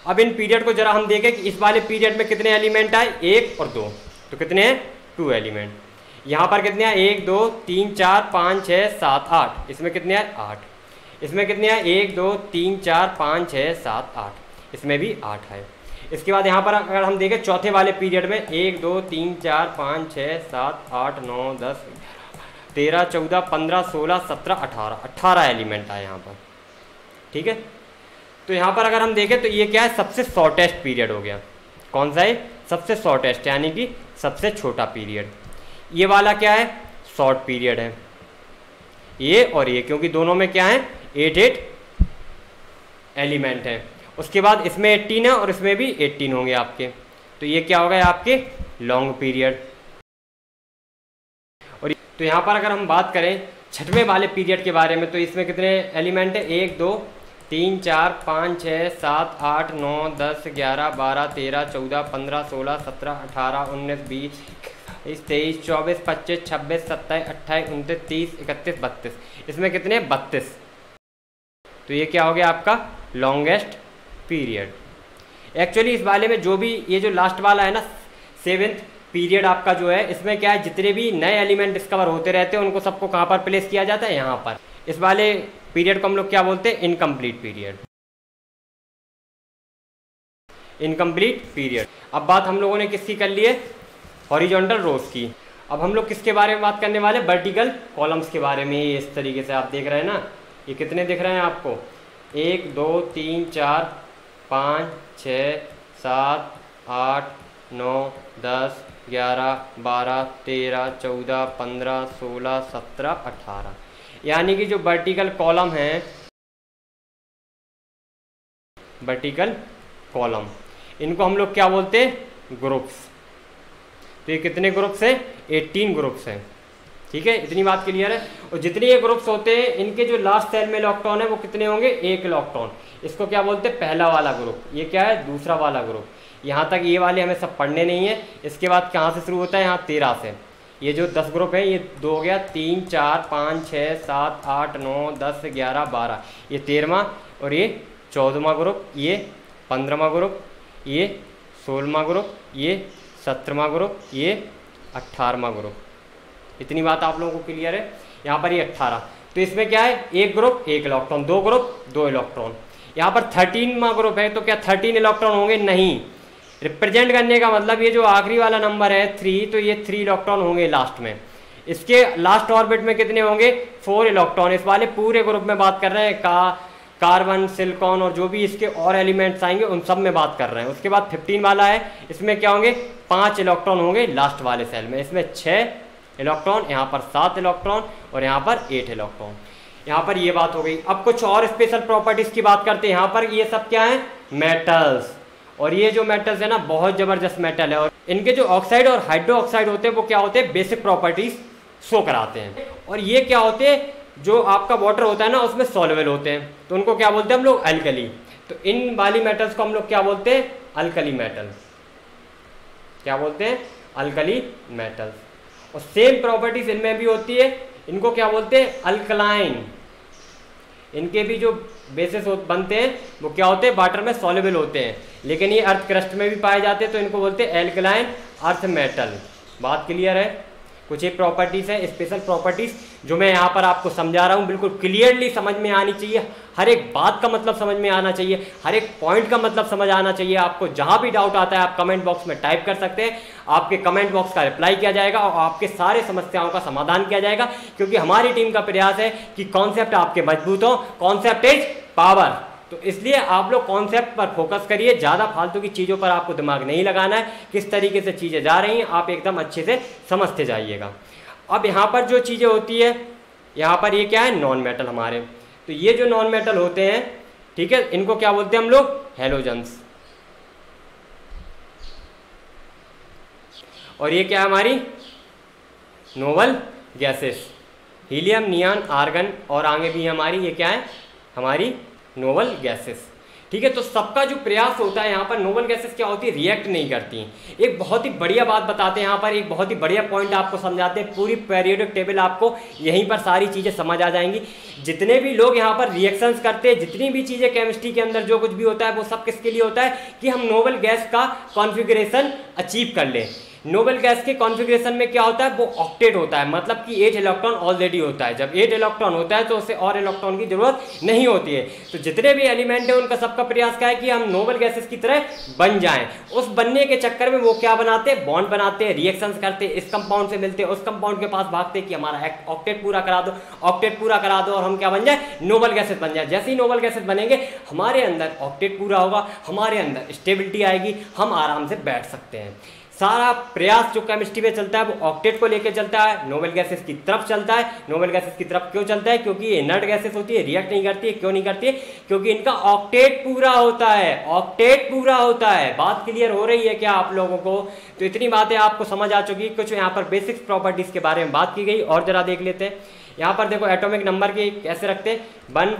S1: अब इन पीरियड को जरा हम देखें कि इस वाले पीरियड में कितने एलिमेंट आए, 1 और 2, तो कितने हैं, 2 एलिमेंट। यहाँ पर कितने हैं, 1 2 3 4 5 6 7 8, इसमें कितने हैं, 8। इसमें कितने हैं, 1 2 3 4 5 6 7 8, इसमें भी 8 है। इसके बाद यहाँ पर अगर हम देखें चौथे वाले पीरियड में 1 2 3 4 5 6 7 8 9 10 13 14 15 16 17 18 एलिमेंट आए यहाँ पर। ठीक है, तो यहाँ पर अगर हम देखें तो ये क्या है, सबसे शॉर्टेस्ट पीरियड हो गया। कौन सा है, सबसे शॉर्टेस्ट, यानी कि सबसे छोटा पीरियड। ये वाला क्या है, शॉर्ट पीरियड है, ये और ये, क्योंकि दोनों में क्या है, 8 एलिमेंट हैं। उसके बाद इसमें 18 है और इसमें भी 18 होंगे आपके, तो ये क्या होगा आपके लॉन्ग पीरियड। और तो यहाँ पर अगर हम बात करें छठवें वाले पीरियड के बारे में, तो इसमें कितने एलिमेंट है, 1 2 3 4 5 6 7 8 9 10 11 12 13 14 15 16 17 18 19 20 23 24 25 26 27 28 29 30 31 32, इसमें कितने 32। तो ये क्या हो गया आपका लॉन्गेस्ट पीरियड। एक्चुअली इस वाले में जो भी ये जो लास्ट वाला है ना, 7th पीरियड आपका जो है, इसमें क्या है, जितने भी नए एलिमेंट डिस्कवर होते रहते हैं उनको सबको कहाँ पर प्लेस किया जाता है, यहाँ पर। इस वाले पीरियड को हम लोग क्या बोलते हैं, इनकम्प्लीट पीरियड। Incomplete period. अब बात हम लोगों ने किसकी कर ली है, हॉरिजॉन्टल रोस की। अब हम लोग किसके बारे में बात करने वाले, वर्टिकल कॉलम्स के बारे में। इस तरीके से आप देख रहे हैं ना, ये कितने दिख रहे हैं आपको, 1 2 3 4 5 6 7 8 9, 10, 11, 12, 13, 14, 15, 16, 17, 18, यानी कि जो वर्टिकल कॉलम है, वर्टिकल कॉलम, इनको हम लोग क्या बोलते हैं? ग्रुप्स। तो ये कितने ग्रुप्स हैं? 18 ग्रुप्स हैं। ठीक है, इतनी बात क्लियर है। और जितने ये ग्रुप्स होते हैं, इनके जो लास्ट सेल में इलेक्ट्रॉन है वो कितने होंगे? 1 इलेक्ट्रॉन। इसको क्या बोलते हैं? पहला वाला ग्रुप। ये क्या है? दूसरा वाला ग्रुप। यहाँ तक ये वाले हमें सब पढ़ने नहीं है। इसके बाद कहाँ से शुरू होता है? यहाँ 13 से। ये जो 10 ग्रुप है, ये 2 हो गया, 3, 4, 5, 6, 7, 8, 9, 10, 11, 12, ये 13वां, और ये 14वां ग्रुप, ये 15वां ग्रुप, ये 16वां ग्रुप, ये 17वां ग्रुप, ये 18वां ग्रुप। इतनी बात आप लोगों को क्लियर है? यहाँ पर ये 18। तो इसमें क्या है? 1 ग्रुप 1 इलेक्ट्रॉन, 2 ग्रुप 2 इलेक्ट्रॉन। यहाँ पर 13वां ग्रुप है, तो क्या 13 इलेक्ट्रॉन होंगे? नहीं। रिप्रेजेंट करने का मतलब, ये जो आखिरी वाला नंबर है 3, तो ये 3 इलेक्ट्रॉन होंगे लास्ट में। इसके लास्ट ऑर्बिट में कितने होंगे? 4 इलेक्ट्रॉन। इस वाले पूरे ग्रुप में बात कर रहे हैं, कार्बन, सिलिकॉन और जो भी इसके और एलिमेंट्स आएंगे उन सब में बात कर रहे हैं। उसके बाद 15 वाला है, इसमें क्या होंगे? 5 इलेक्ट्रॉन होंगे लास्ट वाले सेल में। इसमें 6 इलेक्ट्रॉन, यहाँ पर 7 इलेक्ट्रॉन और यहाँ पर 8 इलेक्ट्रॉन। यहाँ पर ये बात हो गई। अब कुछ और स्पेशल प्रॉपर्टीज की बात करते हैं। यहाँ पर ये सब क्या है? मेटल्स। और ये जो मेटल्स है ना, बहुत जबरदस्त मेटल है, और इनके जो ऑक्साइड और हाइड्रो ऑक्साइड होते हैं वो क्या होते हैं? बेसिक प्रॉपर्टीज शो कराते हैं। और ये क्या होते हैं? जो आपका वाटर होता है ना, उसमें सॉल्युबल होते हैं, तो उनको क्या बोलते हैं हम लोग? अल्कली। तो इन वाली मेटल्स को हम लोग क्या बोलते हैं? Alkali metal. क्या बोलते हैं? Alkali metals. और सेम प्रॉपर्टीज इनमें भी होती है, इनको क्या बोलते हैं? अल्कलाइन। इनके भी जो बेसिस बनते हैं वो क्या होते हैं? वाटर में सॉल्युबल होते हैं, लेकिन ये अर्थ क्रस्ट में भी पाए जाते हैं, तो इनको बोलते हैं एल्कलाइन अर्थ मेटल। बात क्लियर है? कुछ एक प्रॉपर्टीज है, स्पेशल प्रॉपर्टीज, जो मैं यहाँ पर आपको समझा रहा हूँ, बिल्कुल क्लियरली समझ में आनी चाहिए। हर एक बात का मतलब समझ में आना चाहिए, हर एक पॉइंट का मतलब समझ आना चाहिए। आपको जहाँ भी डाउट आता है आप कमेंट बॉक्स में टाइप कर सकते हैं, आपके कमेंट बॉक्स का रिप्लाई किया जाएगा और आपके सारे समस्याओं का समाधान किया जाएगा, क्योंकि हमारी टीम का प्रयास है कि कॉन्सेप्ट आपके मजबूत हो। Concept is power. तो इसलिए आप लोग कॉन्सेप्ट पर फोकस करिए, ज़्यादा फालतू की चीज़ों पर आपको दिमाग नहीं लगाना है। किस तरीके से चीज़ें जा रही हैं आप एकदम अच्छे से समझते जाइएगा। अब यहाँ पर जो चीज़ें होती है, यहाँ पर ये क्या है? नॉन मेटल हमारे। तो ये जो नॉन मेटल होते हैं, ठीक है, इनको क्या बोलते हैं हम लोग? हैलोजन्स। और ये क्या है हमारी? Noble gases, helium, neon, argon और आगे भी हमारी ये क्या है? हमारी नोबल गैसेस। ठीक है, तो सबका जो प्रयास होता है यहाँ पर, नोबल गैसेस क्या होती है? रिएक्ट नहीं करती। एक बहुत ही बढ़िया बात बताते हैं यहाँ पर, एक बहुत ही बढ़िया पॉइंट आपको समझाते हैं। पूरी पीरियोडिक टेबल आपको यहीं पर सारी चीज़ें समझ आ जाएंगी। जितने भी लोग यहाँ पर रिएक्शंस करते हैं, जितनी भी चीज़ें केमिस्ट्री के अंदर जो कुछ भी होता है, वो सब किसके लिए होता है? कि हम नोबल गैस का कॉन्फ़िगरेशन अचीव कर लें। नोबल गैस के कॉन्फ़िगरेशन में क्या होता है? वो ऑक्टेट होता है, मतलब कि 8 इलेक्ट्रॉन ऑलरेडी होता है। जब 8 इलेक्ट्रॉन होता है तो उसे और इलेक्ट्रॉन की जरूरत नहीं होती है। तो जितने भी एलिमेंट हैं उनका सबका प्रयास क्या है? कि हम नोबल गैसेस की तरह बन जाएं। उस बनने के चक्कर में वो क्या बनाते हैं? बॉन्ड बनाते हैं, रिएक्शंस करते हैं, इस कंपाउंड से मिलते हैं, उस कंपाउंड के पास भागते हैं कि हमारा ऑक्टेट पूरा करा दो, ऑक्टेट पूरा करा दो, और हम क्या बन जाए? नोबल गैसेस बन जाए। जैसे ही नोबल गैसेस बनेंगे, हमारे अंदर ऑक्टेट पूरा होगा, हमारे अंदर स्टेबिलिटी आएगी, हम आराम से बैठ सकते हैं। सारा प्रयास जो केमिस्ट्री में चलता है वो ऑक्टेट को लेकर चलता है, नोबल गैसेस की तरफ चलता है। नोबल गैसेस की तरफ क्यों चलता है? क्योंकि ये इनर्ट गैसेस होती है, रिएक्ट नहीं करती है। क्यों नहीं करती है? क्योंकि इनका ऑक्टेट पूरा होता है, ऑक्टेट पूरा होता है। बात क्लियर हो रही है क्या आप लोगों को? तो इतनी बातें आपको समझ आ चुकी। कुछ यहाँ पर बेसिक प्रॉपर्टीज के बारे में बात की गई, और जरा देख लेते हैं। यहाँ पर देखो एटॉमिक नंबर के कैसे रखते हैं? 1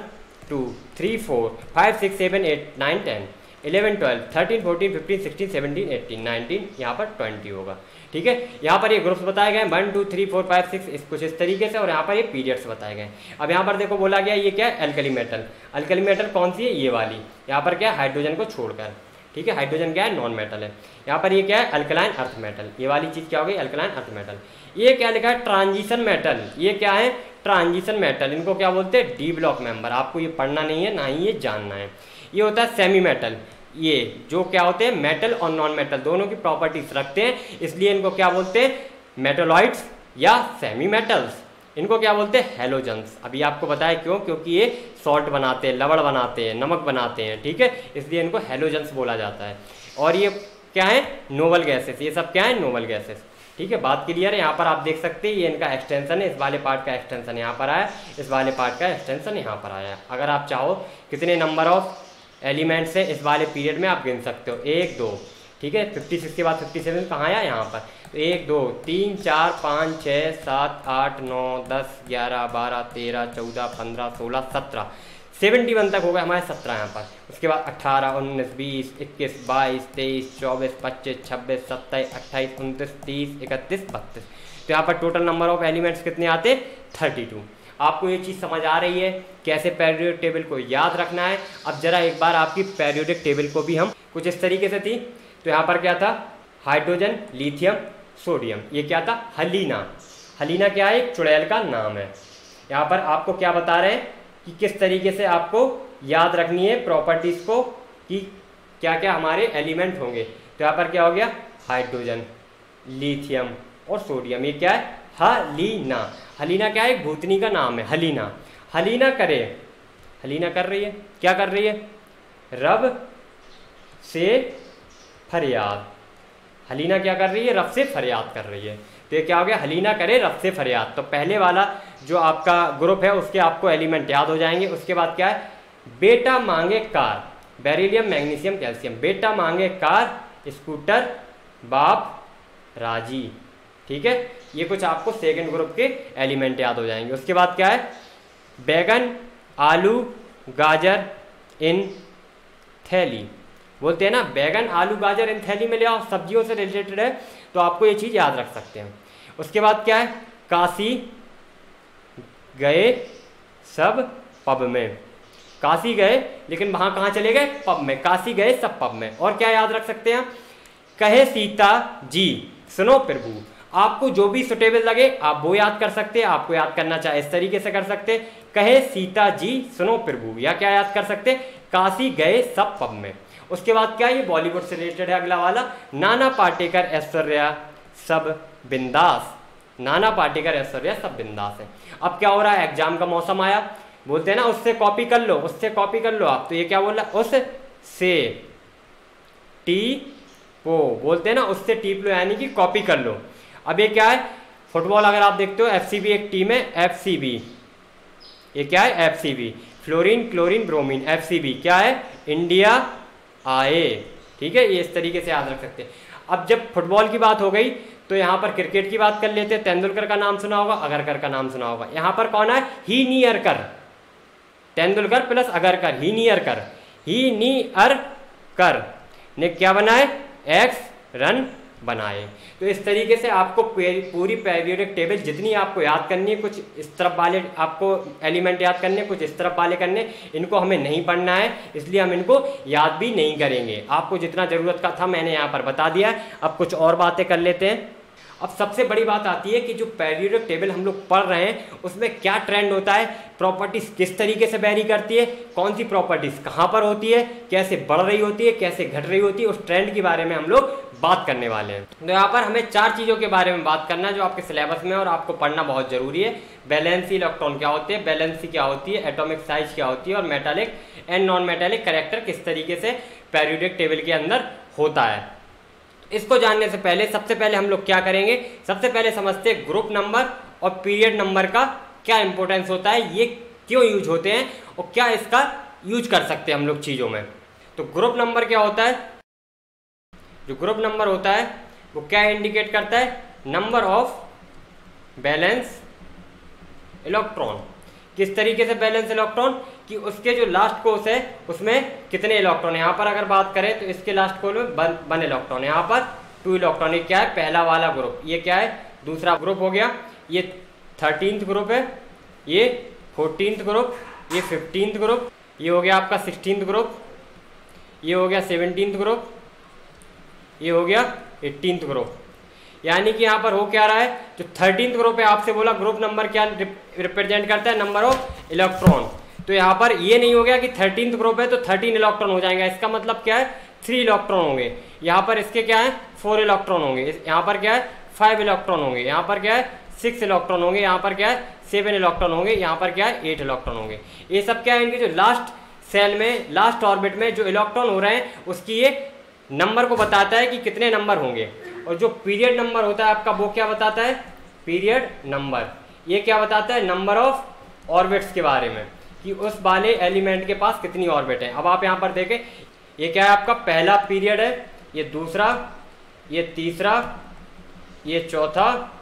S1: 2 3 4 5 6 7 8 9 10 11 12 13 14 15 16 17 18 19, यहाँ पर 20 होगा। ठीक है, यहाँ पर ये ग्रुप्स बताए गए 1 2 3 4 5 6 कुछ इस तरीके से, और यहाँ पर ये पीरियड्स बताए गए। अब यहाँ पर देखो बोला गया ये क्या है? Alkali metal. अल्कली मेटल कौन सी है? ये वाली। यहाँ पर क्या है? हाइड्रोजन को छोड़कर। ठीक है, हाइड्रोजन क्या है? नॉन मेटल है। यहाँ पर ये क्या है? Alkaline earth metal. ये वाली चीज़ क्या हो गई? Alkaline earth metal. ये क्या लिखा है? Transition metal. ये क्या है? Transition metal. इनको क्या बोलते हैं? D block member. आपको ये पढ़ना नहीं है, ना ही ये जानना है। ये होता है सेमी मेटल। ये जो क्या होते हैं? मेटल और नॉन मेटल दोनों की प्रॉपर्टीज रखते हैं, इसलिए इनको क्या बोलते हैं? मेटलॉइड्स या सेमी मेटल्स। इनको क्या बोलते हैं? हैलोजन्स। अभी आपको बताया क्यों? क्योंकि ये सॉल्ट बनाते हैं, लवण बनाते हैं, नमक बनाते हैं। ठीक है, इसलिए इनको हैलोजन्स बोला जाता है। और ये क्या है, नोबल गैसेस, ये सब क्या है, नोबल गैसेस। ठीक है, बात क्लियर है। यहाँ पर आप देख सकते हैं ये इनका एक्सटेंशन है, इस वाले पार्ट का एक्सटेंशन यहाँ पर आया, इस वाले पार्ट का एक्सटेंशन यहाँ पर आया। अगर आप चाहो कितने नंबर ऑफ एलिमेंट्स है इस वाले पीरियड में आप गिन सकते हो, 1 2, ठीक है, 56 के बाद 57 कहाँ आया, यहाँ पर। तो 1 2 3 4 5 6 7 8 9 10 11 12 13 14 15 16 17 71 तक हो गए हमारे 17 यहाँ पर। उसके बाद 18 19 20 21 22 23 24 25 26 27 28 29 30 31 32। तो यहाँ पर टोटल नंबर ऑफ एलिमेंट्स कितने आते, 32। आपको ये चीज़ समझ आ रही है कैसे पेरियोडिक टेबल को याद रखना है। अब जरा एक बार आपकी पेरियोडिक टेबल को भी हम कुछ इस तरीके से थी। तो यहाँ पर क्या था, हाइड्रोजन, लिथियम, सोडियम, ये क्या था, हलीना। हलीना क्या है, एक चुड़ैल का नाम है। यहाँ पर आपको क्या बता रहे हैं कि किस तरीके से आपको याद रखनी है प्रॉपर्टीज़ को, कि क्या क्या हमारे एलिमेंट होंगे। तो यहाँ पर क्या हो गया, हाइड्रोजन, लिथियम और सोडियम, ये क्या है, हलीना। हलीना क्या है, एक भूतनी का नाम है, हलीना। हलीना करे, हलीना कर रही है, क्या कर रही है, रब से फरियाद। हलीना क्या कर रही है, रब से फरियाद कर रही है। तो ये क्या हो गया, हलीना करे रब से फरियाद। तो पहले वाला जो आपका ग्रुप है उसके आपको एलिमेंट याद हो जाएंगे। उसके बाद क्या है, बेटा मांगे कार, बेरिलियम, मैग्नीशियम, कैल्शियम। बेटा मांगे कार, स्कूटर, बाप राजी। ठीक है, ये कुछ आपको सेकंड ग्रुप के एलिमेंट याद हो जाएंगे। उसके बाद क्या है, बैगन, आलू, गाजर इन थैली। बोलते हैं ना, बैगन, आलू, गाजर इन थैली में ले आओ, सब्जियों से रिलेटेड है, तो आपको ये चीज़ याद रख सकते हैं। उसके बाद क्या है, काशी गए सब पब में। काशी गए लेकिन वहाँ कहाँ चले गए, पब में। काशी गए सब पब में। और क्या याद रख सकते हैं, कहे सीता जी सुनो प्रभु। आपको जो भी सुटेबल लगे आप वो याद कर सकते हैं। आपको याद करना चाहे इस तरीके से कर सकते, कहे सीता जी सुनो प्रभु, या क्या याद कर सकते, काशी गए सब पब में। उसके बाद क्या, ये बॉलीवुड से रिलेटेड है अगला वाला, नाना पाटेकर ऐश्वर्या सब बिंदास। नाना पाटेकर ऐश्वर्या सब बिंदास है। अब क्या हो रहा है, एग्जाम का मौसम आया, बोलते हैं ना उससे कॉपी कर लो, उससे कॉपी कर लो आप। तो ये क्या बोल रहा है, उस से टी वो, बोलते हैं ना उससे टीप लो, यानी कि कॉपी कर लो। अब ये क्या है, फुटबॉल अगर आप देखते हो, एफसीबी एक टीम है, एफसीबी, ये क्या है, FCB, fluorine chlorine bromine, FCB क्या है, इंडिया आए। ठीक है, ये इस तरीके से याद रख सकते हैं। अब जब फुटबॉल की बात हो गई तो यहाँ पर क्रिकेट की बात कर लेते हैं। तेंदुलकर का नाम सुना होगा, अगरकर का नाम सुना होगा। यहाँ पर कौन है, ही नियरकर, तेंदुलकर प्लस अगरकर, ही नियरकर, ही नियरकर ने क्या बनाए, एक्स रन बनाए। तो इस तरीके से आपको पूरी पेरियोडिक टेबल जितनी आपको याद करनी है, कुछ इस तरफ वाले आपको एलिमेंट याद करने, कुछ इस तरफ वाले करने, इनको हमें नहीं पढ़ना है, इसलिए हम इनको याद भी नहीं करेंगे। आपको जितना ज़रूरत का था मैंने यहाँ पर बता दिया है। अब कुछ और बातें कर लेते हैं। अब सबसे बड़ी बात आती है कि जो पेरियोडिक टेबल हम लोग पढ़ रहे हैं उसमें क्या ट्रेंड होता है, प्रॉपर्टीज़ किस तरीके से वेरी करती है, कौन सी प्रॉपर्टीज़ कहाँ पर होती है, कैसे बढ़ रही होती है, कैसे घट रही होती है, उस ट्रेंड के बारे में हम लोग बात करने वाले हैं। तो यहाँ पर हमें 4 चीज़ों के बारे में बात करना है जो आपके सिलेबस में और आपको पढ़ना बहुत जरूरी है। वैलेंसी इलेक्ट्रॉन क्या होते हैं, वैलेंसी क्या होती है, एटॉमिक साइज क्या होती है, और metallic and non metallic character किस तरीके से पेरियोडिक टेबल के अंदर होता है। इसको जानने से पहले सबसे पहले हम लोग क्या करेंगे, सबसे पहले समझते हैं ग्रुप नंबर और पीरियड नंबर का क्या इंपॉर्टेंस होता है, ये क्यों यूज होते हैं और क्या इसका यूज कर सकते हैं हम लोग चीज़ों में। तो ग्रुप नंबर क्या होता है, जो ग्रुप नंबर होता है वो क्या इंडिकेट करता है, नंबर ऑफ बैलेंस इलेक्ट्रॉन। किस तरीके से बैलेंस इलेक्ट्रॉन, कि उसके जो लास्ट कोर्स है उसमें कितने इलेक्ट्रॉन है। यहाँ पर अगर बात करें तो इसके लास्ट कोर्स में 1 इलेक्ट्रॉन, यहाँ पर 2 इलेक्ट्रॉन। ये क्या है, पहला वाला ग्रुप, ये क्या है, दूसरा ग्रुप हो गया, ये 13th ग्रुप है, ये 14th ग्रुप, ये 15th ग्रुप, ये हो गया आपका 16th ग्रुप, ये हो गया 17th ग्रुप, ये हो गया 18th ग्रुप। यानी कि यहाँ पर हो क्या रहा है, जो 13th ग्रुप है, आपसे बोला ग्रुप नंबर क्या रिप्रेजेंट करता है, नंबर ऑफ इलेक्ट्रॉन। तो यहाँ पर ये नहीं हो गया कि 13th ग्रुप है तो 13 इलेक्ट्रॉन हो जाएगा, इसका मतलब क्या है 3 इलेक्ट्रॉन होंगे। यहाँ पर इसके क्या है 4 इलेक्ट्रॉन होंगे, यहाँ पर क्या है 5 इलेक्ट्रॉन होंगे, यहाँ पर क्या है 6 इलेक्ट्रॉन होंगे, यहाँ पर क्या है 7 इलेक्ट्रॉन होंगे, यहाँ पर क्या है 8 इलेक्ट्रॉन होंगे। ये सब क्या है, इनके जो लास्ट सेल में लास्ट ऑर्बिट में जो इलेक्ट्रॉन हो रहे हैं उसकी ये नंबर को बताता है कि कितने नंबर होंगे, और जो पीरियड नंबर होता है आपका वो क्या बताता है, पीरियड नंबर। ये क्या बताता है, नंबर ऑफ ऑर्बिट्स के बारे में, कि उस वाले एलिमेंट के पास कितनी ऑर्बिट है। अब आप यहाँ पर देखें, ये क्या है आपका पहला पीरियड है, ये दूसरा, ये तीसरा, ये चौथा,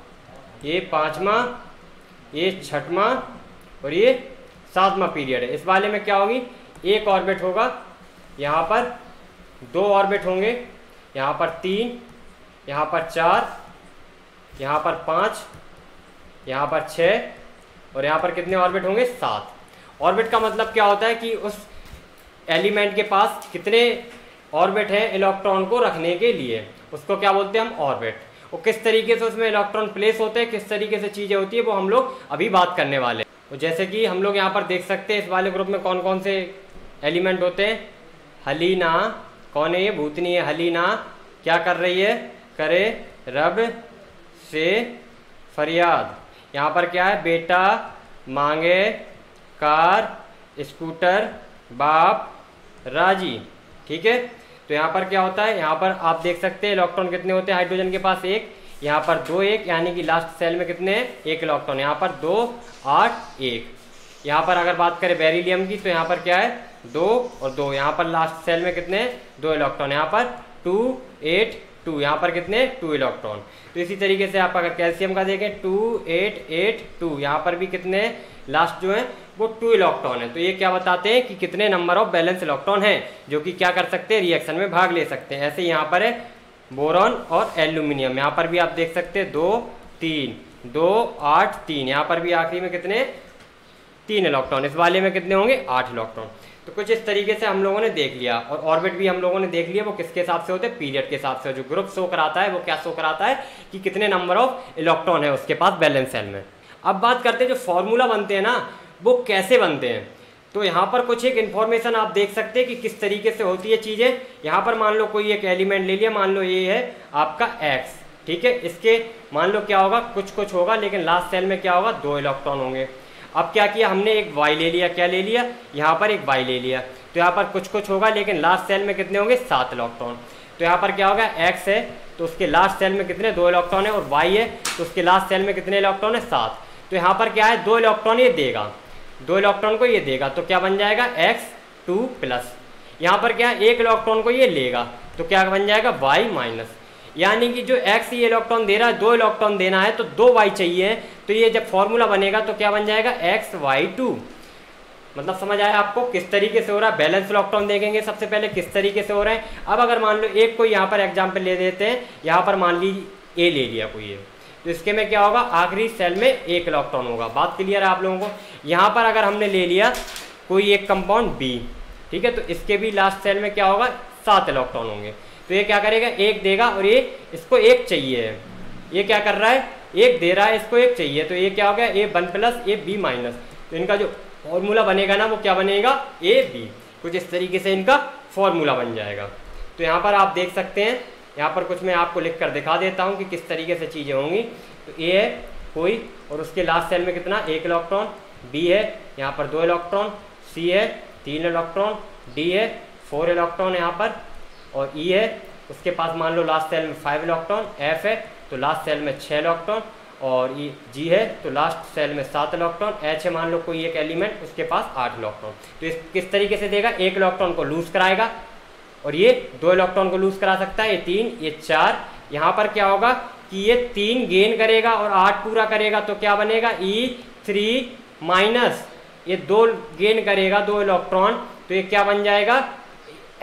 S1: ये पांचवा, ये छठवां और ये सातवां पीरियड है। इस वाले में क्या होगी, एक ऑर्बिट होगा, यहाँ पर दो ऑर्बिट होंगे, यहाँ पर तीन, यहाँ पर चार, यहाँ पर पाँच, यहाँ पर छः और यहाँ पर कितने ऑर्बिट होंगे, सात। ऑर्बिट का मतलब क्या होता है कि उस एलिमेंट के पास कितने ऑर्बिट है इलेक्ट्रॉन को रखने के लिए, उसको क्या बोलते हैं हम, ऑर्बिट। और किस तरीके से उसमें इलेक्ट्रॉन प्लेस होते हैं, किस तरीके से चीज़ें होती है, वो हम लोग अभी बात करने वाले हैं। तो जैसे कि हम लोग यहाँ पर देख सकते हैं इस वाले ग्रुप में कौन कौन से एलिमेंट होते हैं। हलीना, कौन है ये, भूतनी है। हलीना क्या कर रही है, करे रब से फरियाद। यहाँ पर क्या है, बेटा मांगे कार स्कूटर बाप राजी। ठीक है, तो यहाँ पर क्या होता है, यहाँ पर आप देख सकते हैं इलेक्ट्रॉन कितने होते हैं, हाइड्रोजन के पास एक, यहाँ पर दो एक, यानी कि लास्ट सेल में कितने हैं, एक इलेक्ट्रॉन। यहाँ पर 2 8 1। यहाँ पर अगर बात करें बेरिलियम की तो यहाँ पर क्या है, 2 और 2। यहाँ पर लास्ट सेल में कितने हैं, 2 इलेक्ट्रॉन। यहाँ पर 2 8 2, यहाँ पर कितने, 2 इलेक्ट्रॉन। तो इसी तरीके से आप अगर कैल्शियम का देखें 2 8 8 2, यहाँ पर भी कितने लास्ट जो है वो 2 इलेक्ट्रॉन है। तो ये क्या बताते हैं कि कितने नंबर ऑफ बैलेंस इलेक्ट्रॉन हैं जो कि क्या कर सकते हैं, रिएक्शन में भाग ले सकते हैं। ऐसे यहाँ पर है बोरॉन और एल्यूमिनियम, यहाँ पर भी आप देख सकते हैं 2 3 2 8 3, यहाँ पर भी आखिरी में कितने, 3 इलेक्ट्रॉन। इस वाले में कितने होंगे, 8 इलेक्ट्रॉन। तो कुछ इस तरीके से हम लोगों ने देख लिया। और ऑर्बिट भी हम लोगों ने देख लिया, वो किसके हिसाब से होते हैं, पीरियड के हिसाब से। जो ग्रुप शो कराता है वो क्या शो कराता है कि कितने नंबर ऑफ इलेक्ट्रॉन है उसके पास बैलेंस सेल में। अब बात करते हैं जो फॉर्मूला बनते हैं ना, वो कैसे बनते हैं। तो यहाँ पर कुछ एक इन्फॉर्मेशन आप देख सकते हैं कि किस तरीके से होती है चीज़ें। यहाँ पर मान लो कोई एक एलिमेंट ले लिया, मान लो ये है आपका X, ठीक है। इसके मान लो क्या होगा, कुछ कुछ होगा, लेकिन लास्ट सेल में क्या होगा, 2 इलेक्ट्रॉन होंगे। अब क्या किया हमने, एक Y ले लिया, क्या ले लिया, यहाँ पर एक Y ले लिया। तो यहाँ पर कुछ कुछ होगा, लेकिन लास्ट सेल में कितने होंगे, 7 इलेक्ट्रॉन। तो यहाँ पर क्या होगा, X है तो उसके लास्ट सेल में कितने, 2 इलेक्ट्रॉन है, और Y है तो उसके लास्ट सेल में कितने इलेक्ट्रॉन है, 7। तो यहाँ पर क्या है, 2 इलेक्ट्रॉन ये देगा, 2 इलेक्ट्रॉन को ये देगा, तो क्या बन जाएगा X2+। यहाँ पर क्या है, 1 इलेक्ट्रॉन को ये लेगा, तो क्या बन जाएगा Y-। यानी कि जो X ये इलेक्ट्रॉन दे रहा है, 2 इलेक्ट्रॉन देना है तो 2 Y चाहिए। तो ये जब फॉर्मूला बनेगा तो क्या बन जाएगा, XY2। मतलब समझ आया आपको किस तरीके से हो रहा है। बैलेंस इलेक्ट्रॉन देखेंगे सबसे पहले किस तरीके से हो रहे हैं। अब अगर मान लो एक कोई यहाँ पर एग्जाम्पल ले देते हैं, यहाँ पर मान लीजिए A ले लिया कोई, तो इसके में क्या होगा, आखिरी सेल में 1 इलेक्ट्रॉन होगा। बात क्लियर है आप लोगों को। यहाँ पर अगर हमने ले लिया कोई एक कंपाउंड B, ठीक है, तो इसके भी लास्ट सेल में क्या होगा, 7 इलेक्ट्रॉन होंगे। तो ये क्या करेगा, 1 देगा, और ये इसको 1 चाहिए है। ये क्या कर रहा है, 1 दे रहा है, इसको 1 चाहिए, तो ये क्या हो गया, A1+ AB-। तो इनका जो फॉर्मूला बनेगा ना वो क्या बनेगा, AB। कुछ इस तरीके से इनका फॉर्मूला बन जाएगा। तो यहाँ पर आप देख सकते हैं, यहाँ पर कुछ मैं आपको लिख कर दिखा देता हूँ कि किस तरीके से चीज़ें होंगी। तो A है कोई, और उसके लास्ट सेल में कितना, 1 इलेक्ट्रॉन। B है यहाँ पर 2 इलेक्ट्रॉन। C है 3 इलेक्ट्रॉन। D है 4 इलेक्ट्रॉन यहाँ पर, और E है उसके पास मान लो लास्ट सेल में 5 इलेक्ट्रॉन। F है तो लास्ट सेल में 6 इलेक्ट्रॉन, और G है तो लास्ट सेल में 7 इलेक्ट्रॉन। H है मान लो कोई एक एलिमेंट, उसके पास 8 इलेक्ट्रॉन। तो इस किस तरीके से देगा, 1 इलेक्ट्रॉन को लूज कराएगा, और ये 2 इलेक्ट्रॉन को लूज करा सकता है, ये 3 ये 4। यहाँ पर क्या होगा कि ये 3 गेन करेगा और 8 पूरा करेगा, तो क्या बनेगा, E3-। ये 2 गेन करेगा 2 इलेक्ट्रॉन, तो ये क्या बन जाएगा,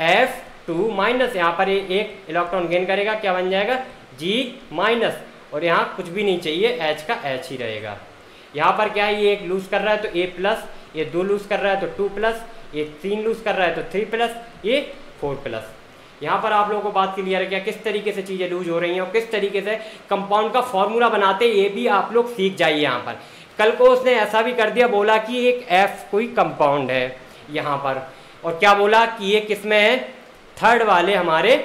S1: F2-। यहाँ पर ये 1 इलेक्ट्रॉन गेन करेगा, क्या बन जाएगा, G-। और यहाँ कुछ भी नहीं चाहिए, H का H ही रहेगा। यहाँ पर क्या है, ये 1 लूज कर रहा है तो A+, ये 2 लूज कर रहा है तो 2+, ये 3 लूज कर रहा है तो 3+, ये 4+। यहाँ पर आप लोगों को बात क्लियर है क्या, किस तरीके से चीज़ें लूज हो रही हैं और किस तरीके से कंपाउंड का फॉर्मूला बनाते हैं, ये भी आप लोग सीख जाइए। यहाँ पर कल को उसने ऐसा भी कर दिया, बोला कि एक F कोई कंपाउंड है यहाँ पर, और क्या बोला कि ये किस में है, 3rd वाले हमारे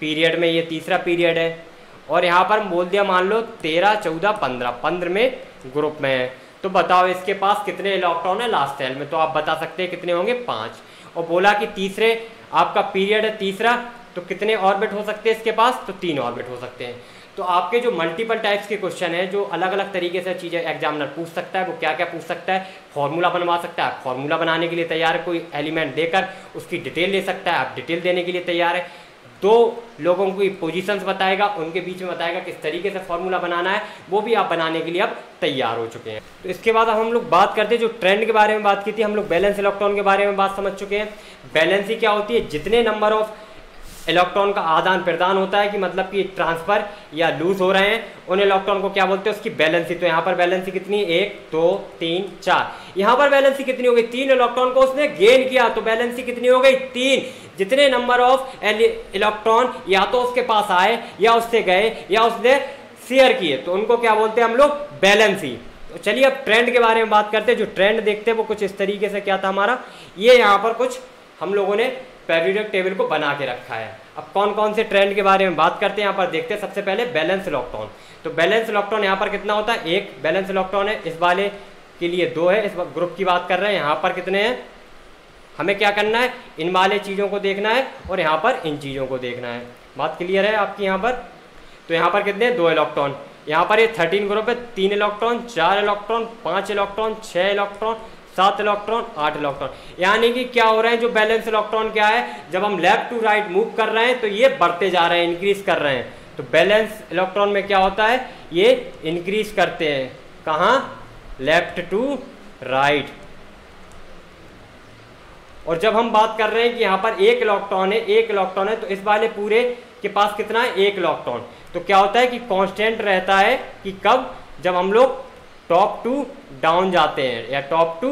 S1: पीरियड में, ये तीसरा पीरियड है। और यहाँ पर बोल दिया मान लो 13 14 15 में ग्रुप में है, तो बताओ इसके पास कितने इलेक्ट्रॉन है लास्ट सेल में। तो आप बता सकते हैं कितने होंगे, 5। और बोला कि तीसरे आपका पीरियड है तीसरा, तो कितने ऑर्बिट हो सकते हैं इसके पास, तो 3 ऑर्बिट हो सकते हैं। तो आपके जो मल्टीपल टाइप्स के क्वेश्चन है, जो अलग अलग तरीके से चीज़ें एग्जामिनर पूछ सकता है, वो क्या क्या पूछ सकता है, फॉर्मूला बनवा सकता है, फॉर्मूला बनाने के लिए तैयार है, कोई एलिमेंट देकर उसकी डिटेल ले सकता है, आप डिटेल देने के लिए तैयार है, 2 लोगों की पोजीशंस बताएगा, उनके बीच में बताएगा किस तरीके से फॉर्मूला बनाना है, वो भी आप बनाने के लिए अब तैयार हो चुके हैं। तो इसके बाद अब हम लोग बात करते हैं, जो ट्रेंड के बारे में बात की थी हम लोग, वैलेंस इलेक्ट्रॉन के बारे में बात समझ चुके हैं। वैलेंसी क्या होती है, जितने नंबर ऑफ इलेक्ट्रॉन का आदान प्रदान होता है, कि मतलब कि ट्रांसफर या लूज हो रहे हैं, उन इलेक्ट्रॉन को क्या बोलते हैं, उसकी वैलेंसी। तो यहाँ पर वैलेंसी कितनी, 1 2 3 4, यहाँ पर वैलेंसी कितनी हो गई, 3 इलेक्ट्रॉन को उसने गेन किया, तो वैलेंसी कितनी हो गई, 3। जितने नंबर ऑफ इलेक्ट्रॉन या तो उसके पास आए या उससे गए या उसने शेयर किए, तो उनको क्या बोलते हैं हम लोग, वैलेंसी। तो चलिए अब ट्रेंड के बारे में बात करते हैं। जो ट्रेंड देखते हैं वो कुछ इस तरीके से क्या था हमारा, ये यहाँ पर कुछ हम लोगों ने पीरियोडिक टेबल को बना के रखा है। अब कौन कौन से ट्रेंड के बारे में बात करते हैं, यहाँ पर देखते हैं। सबसे पहले बैलेंस इलेक्ट्रॉन। तो बैलेंस इलेक्ट्रॉन यहाँ पर कितना होता है, 1 बैलेंस इलेक्ट्रॉन है, इस वाले के लिए 2 है, इस ग्रुप की बात कर रहे हैं। यहाँ पर कितने हैं, हमें क्या करना है, इन वाले चीज़ों को देखना है और यहाँ पर इन चीज़ों को देखना है। बात क्लियर है आपकी यहाँ पर। तो यहाँ पर कितने, 2 इलेक्ट्रॉन, यहाँ पर ये 13 ग्रुप है, 3 electron, 4 electron, 5 electron, 6 electron, 7 electron, 8 electron. यानी कि क्या हो रहे हैं, जो बैलेंस इलेक्ट्रॉन क्या है, जब हम लेफ्ट टू राइट मूव कर रहे हैं तो ये बढ़ते जा रहे हैं, इंक्रीज कर रहे हैं। तो बैलेंस इलेक्ट्रॉन में क्या होता है, ये इंक्रीज करते हैं, कहाँ, लेफ्ट टू राइट। और जब हम बात कर रहे हैं कि यहाँ पर 1 इलेक्ट्रॉन है, 1 इलेक्ट्रॉन है, तो इस वाले पूरे के पास कितना है, 1 इलेक्ट्रॉन। तो क्या होता है कि कांस्टेंट रहता है, कि कब, जब हम लोग टॉप टू डाउन जाते हैं या टॉप टू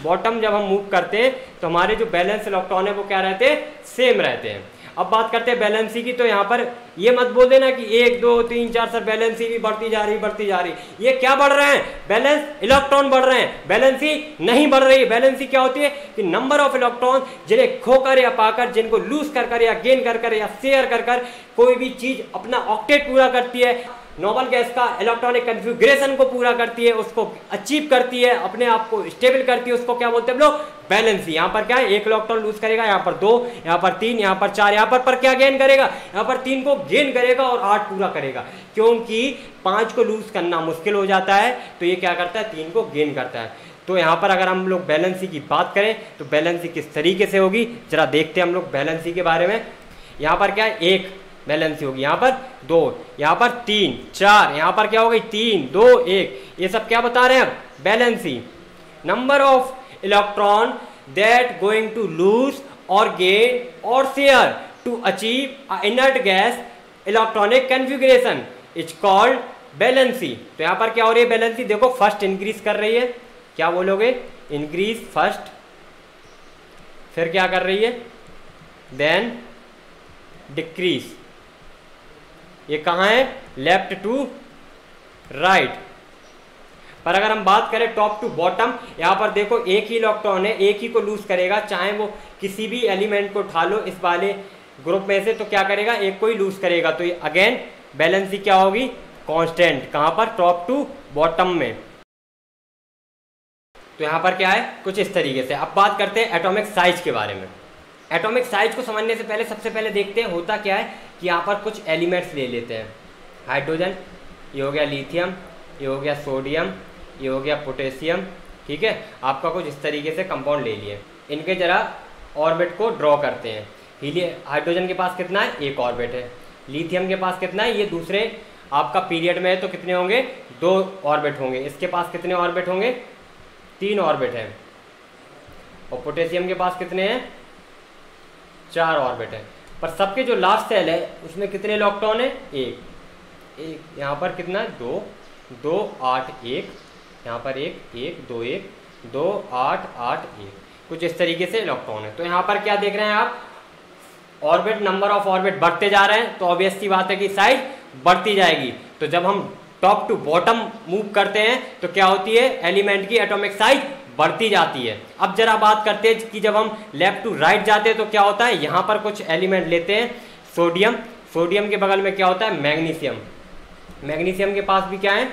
S1: बॉटम जब हम मूव करते हैं, तो हमारे जो बैलेंस इलेक्ट्रॉन है वो क्या रहते हैं, सेम रहते हैं। अब बात करते हैं बैलेंसी की। तो यहाँ पर ये मत बोल देना कि 1 2 3 4 सर बैलेंसी भी बढ़ती जा रही, ये क्या बढ़ रहे हैं, बैलेंस इलेक्ट्रॉन बढ़ रहे हैं, बैलेंसी नहीं बढ़ रही है। बैलेंसी क्या होती है कि नंबर ऑफ इलेक्ट्रॉन जिन्हें खोकर या पाकर, जिनको लूज कर या गेन कर या शेयर कर कोई भी चीज अपना ऑक्टेट पूरा करती है, नोबल गैस का इलेक्ट्रॉनिक कन्फिग्रेशन को पूरा करती है, उसको अचीव करती है, अपने आप को स्टेबल करती है, उसको क्या बोलते हैं हम लोग, बैलेंसी। यहाँ पर क्या है, 1 इलेक्ट्रॉन लूज करेगा, यहाँ पर 2, यहाँ पर 3, यहाँ पर 4, यहाँ पर क्या गेन करेगा, यहाँ पर 3 को गेन करेगा और 8 पूरा करेगा, क्योंकि 5 को लूज करना मुश्किल हो जाता है, तो ये क्या करता है, 3 को गेन करता है। तो यहाँ पर अगर हम लोग बैलेंसी की बात करें तो बैलेंसी किस तरीके से होगी, जरा देखते हैं हम लोग बैलेंसी के बारे में। यहाँ पर क्या है, 1 बैलेंसी होगी, यहाँ पर 2, यहाँ पर 3 4, यहाँ पर क्या हो गई, 3 2 1, ये सब क्या बता रहे हैं, valency. Number of electron that going to lose और गेन और share to achieve inert gas electronic configuration is called valency. तो यहाँ पर क्या हो रही है, बैलेंसी देखो, फर्स्ट इंक्रीज कर रही है, क्या बोलोगे, इंक्रीज फर्स्ट, फिर क्या कर रही है, देन डिक्रीज। ये कहाँ है, लेफ्ट टू राइट। पर अगर हम बात करें टॉप टू बॉटम, यहाँ पर देखो 1 ही इलेक्ट्रॉन है, 1 ही को लूज करेगा, चाहे वो किसी भी एलिमेंट को उठा लो इस वाले ग्रुप में से, तो क्या करेगा, 1 को ही लूज करेगा। तो ये अगेन बैलेंसी क्या होगी, कांस्टेंट, कहाँ पर, टॉप टू बॉटम में। तो यहाँ पर क्या है, कुछ इस तरीके से। अब बात करते हैं एटॉमिक साइज के बारे में। एटॉमिक साइज को समझने से पहले सबसे पहले देखते हैं होता क्या है, कि यहाँ पर कुछ एलिमेंट्स ले लेते हैं, हाइड्रोजन, ये हो गया लिथियम, ये हो गया सोडियम, ये हो गया पोटेशियम, ठीक है। आपका कुछ इस तरीके से कंपाउंड ले लिए, इनके जरा ऑर्बिट को ड्रॉ करते हैं। हाइड्रोजन के पास कितना है, 1 ऑर्बिट है, लिथियम के पास कितना है, ये दूसरे आपका पीरियड में है, तो कितने होंगे, 2 ऑर्बिट होंगे। इसके पास कितने ऑर्बिट होंगे, 3 ऑर्बिट है। और पोटेशियम के पास कितने हैं, 4 ऑर्बिट है। पर सबके जो लास्ट सेल है उसमें कितने इलेक्ट्रॉन है, 1 यहाँ पर कितना है, 2 2 8 1, यहाँ पर 1 1 2 1 2 8 8 1, कुछ इस तरीके से इलेक्ट्रॉन है। तो यहाँ पर क्या देख रहे हैं आप, ऑर्बिट, नंबर ऑफ ऑर्बिट बढ़ते जा रहे हैं, तो ऑब्वियस सी बात है कि साइज बढ़ती जाएगी। तो जब हम टॉप टू बॉटम मूव करते हैं तो क्या होती है, एलिमेंट की एटॉमिक साइज बढ़ती जाती है। अब जरा बात करते हैं कि जब हम लेफ्ट टू राइट जाते हैं तो क्या होता है, यहाँ पर कुछ एलिमेंट लेते हैं, सोडियम, सोडियम के बगल में क्या होता है, मैग्नीशियम, मैग्नीशियम के पास भी क्या है,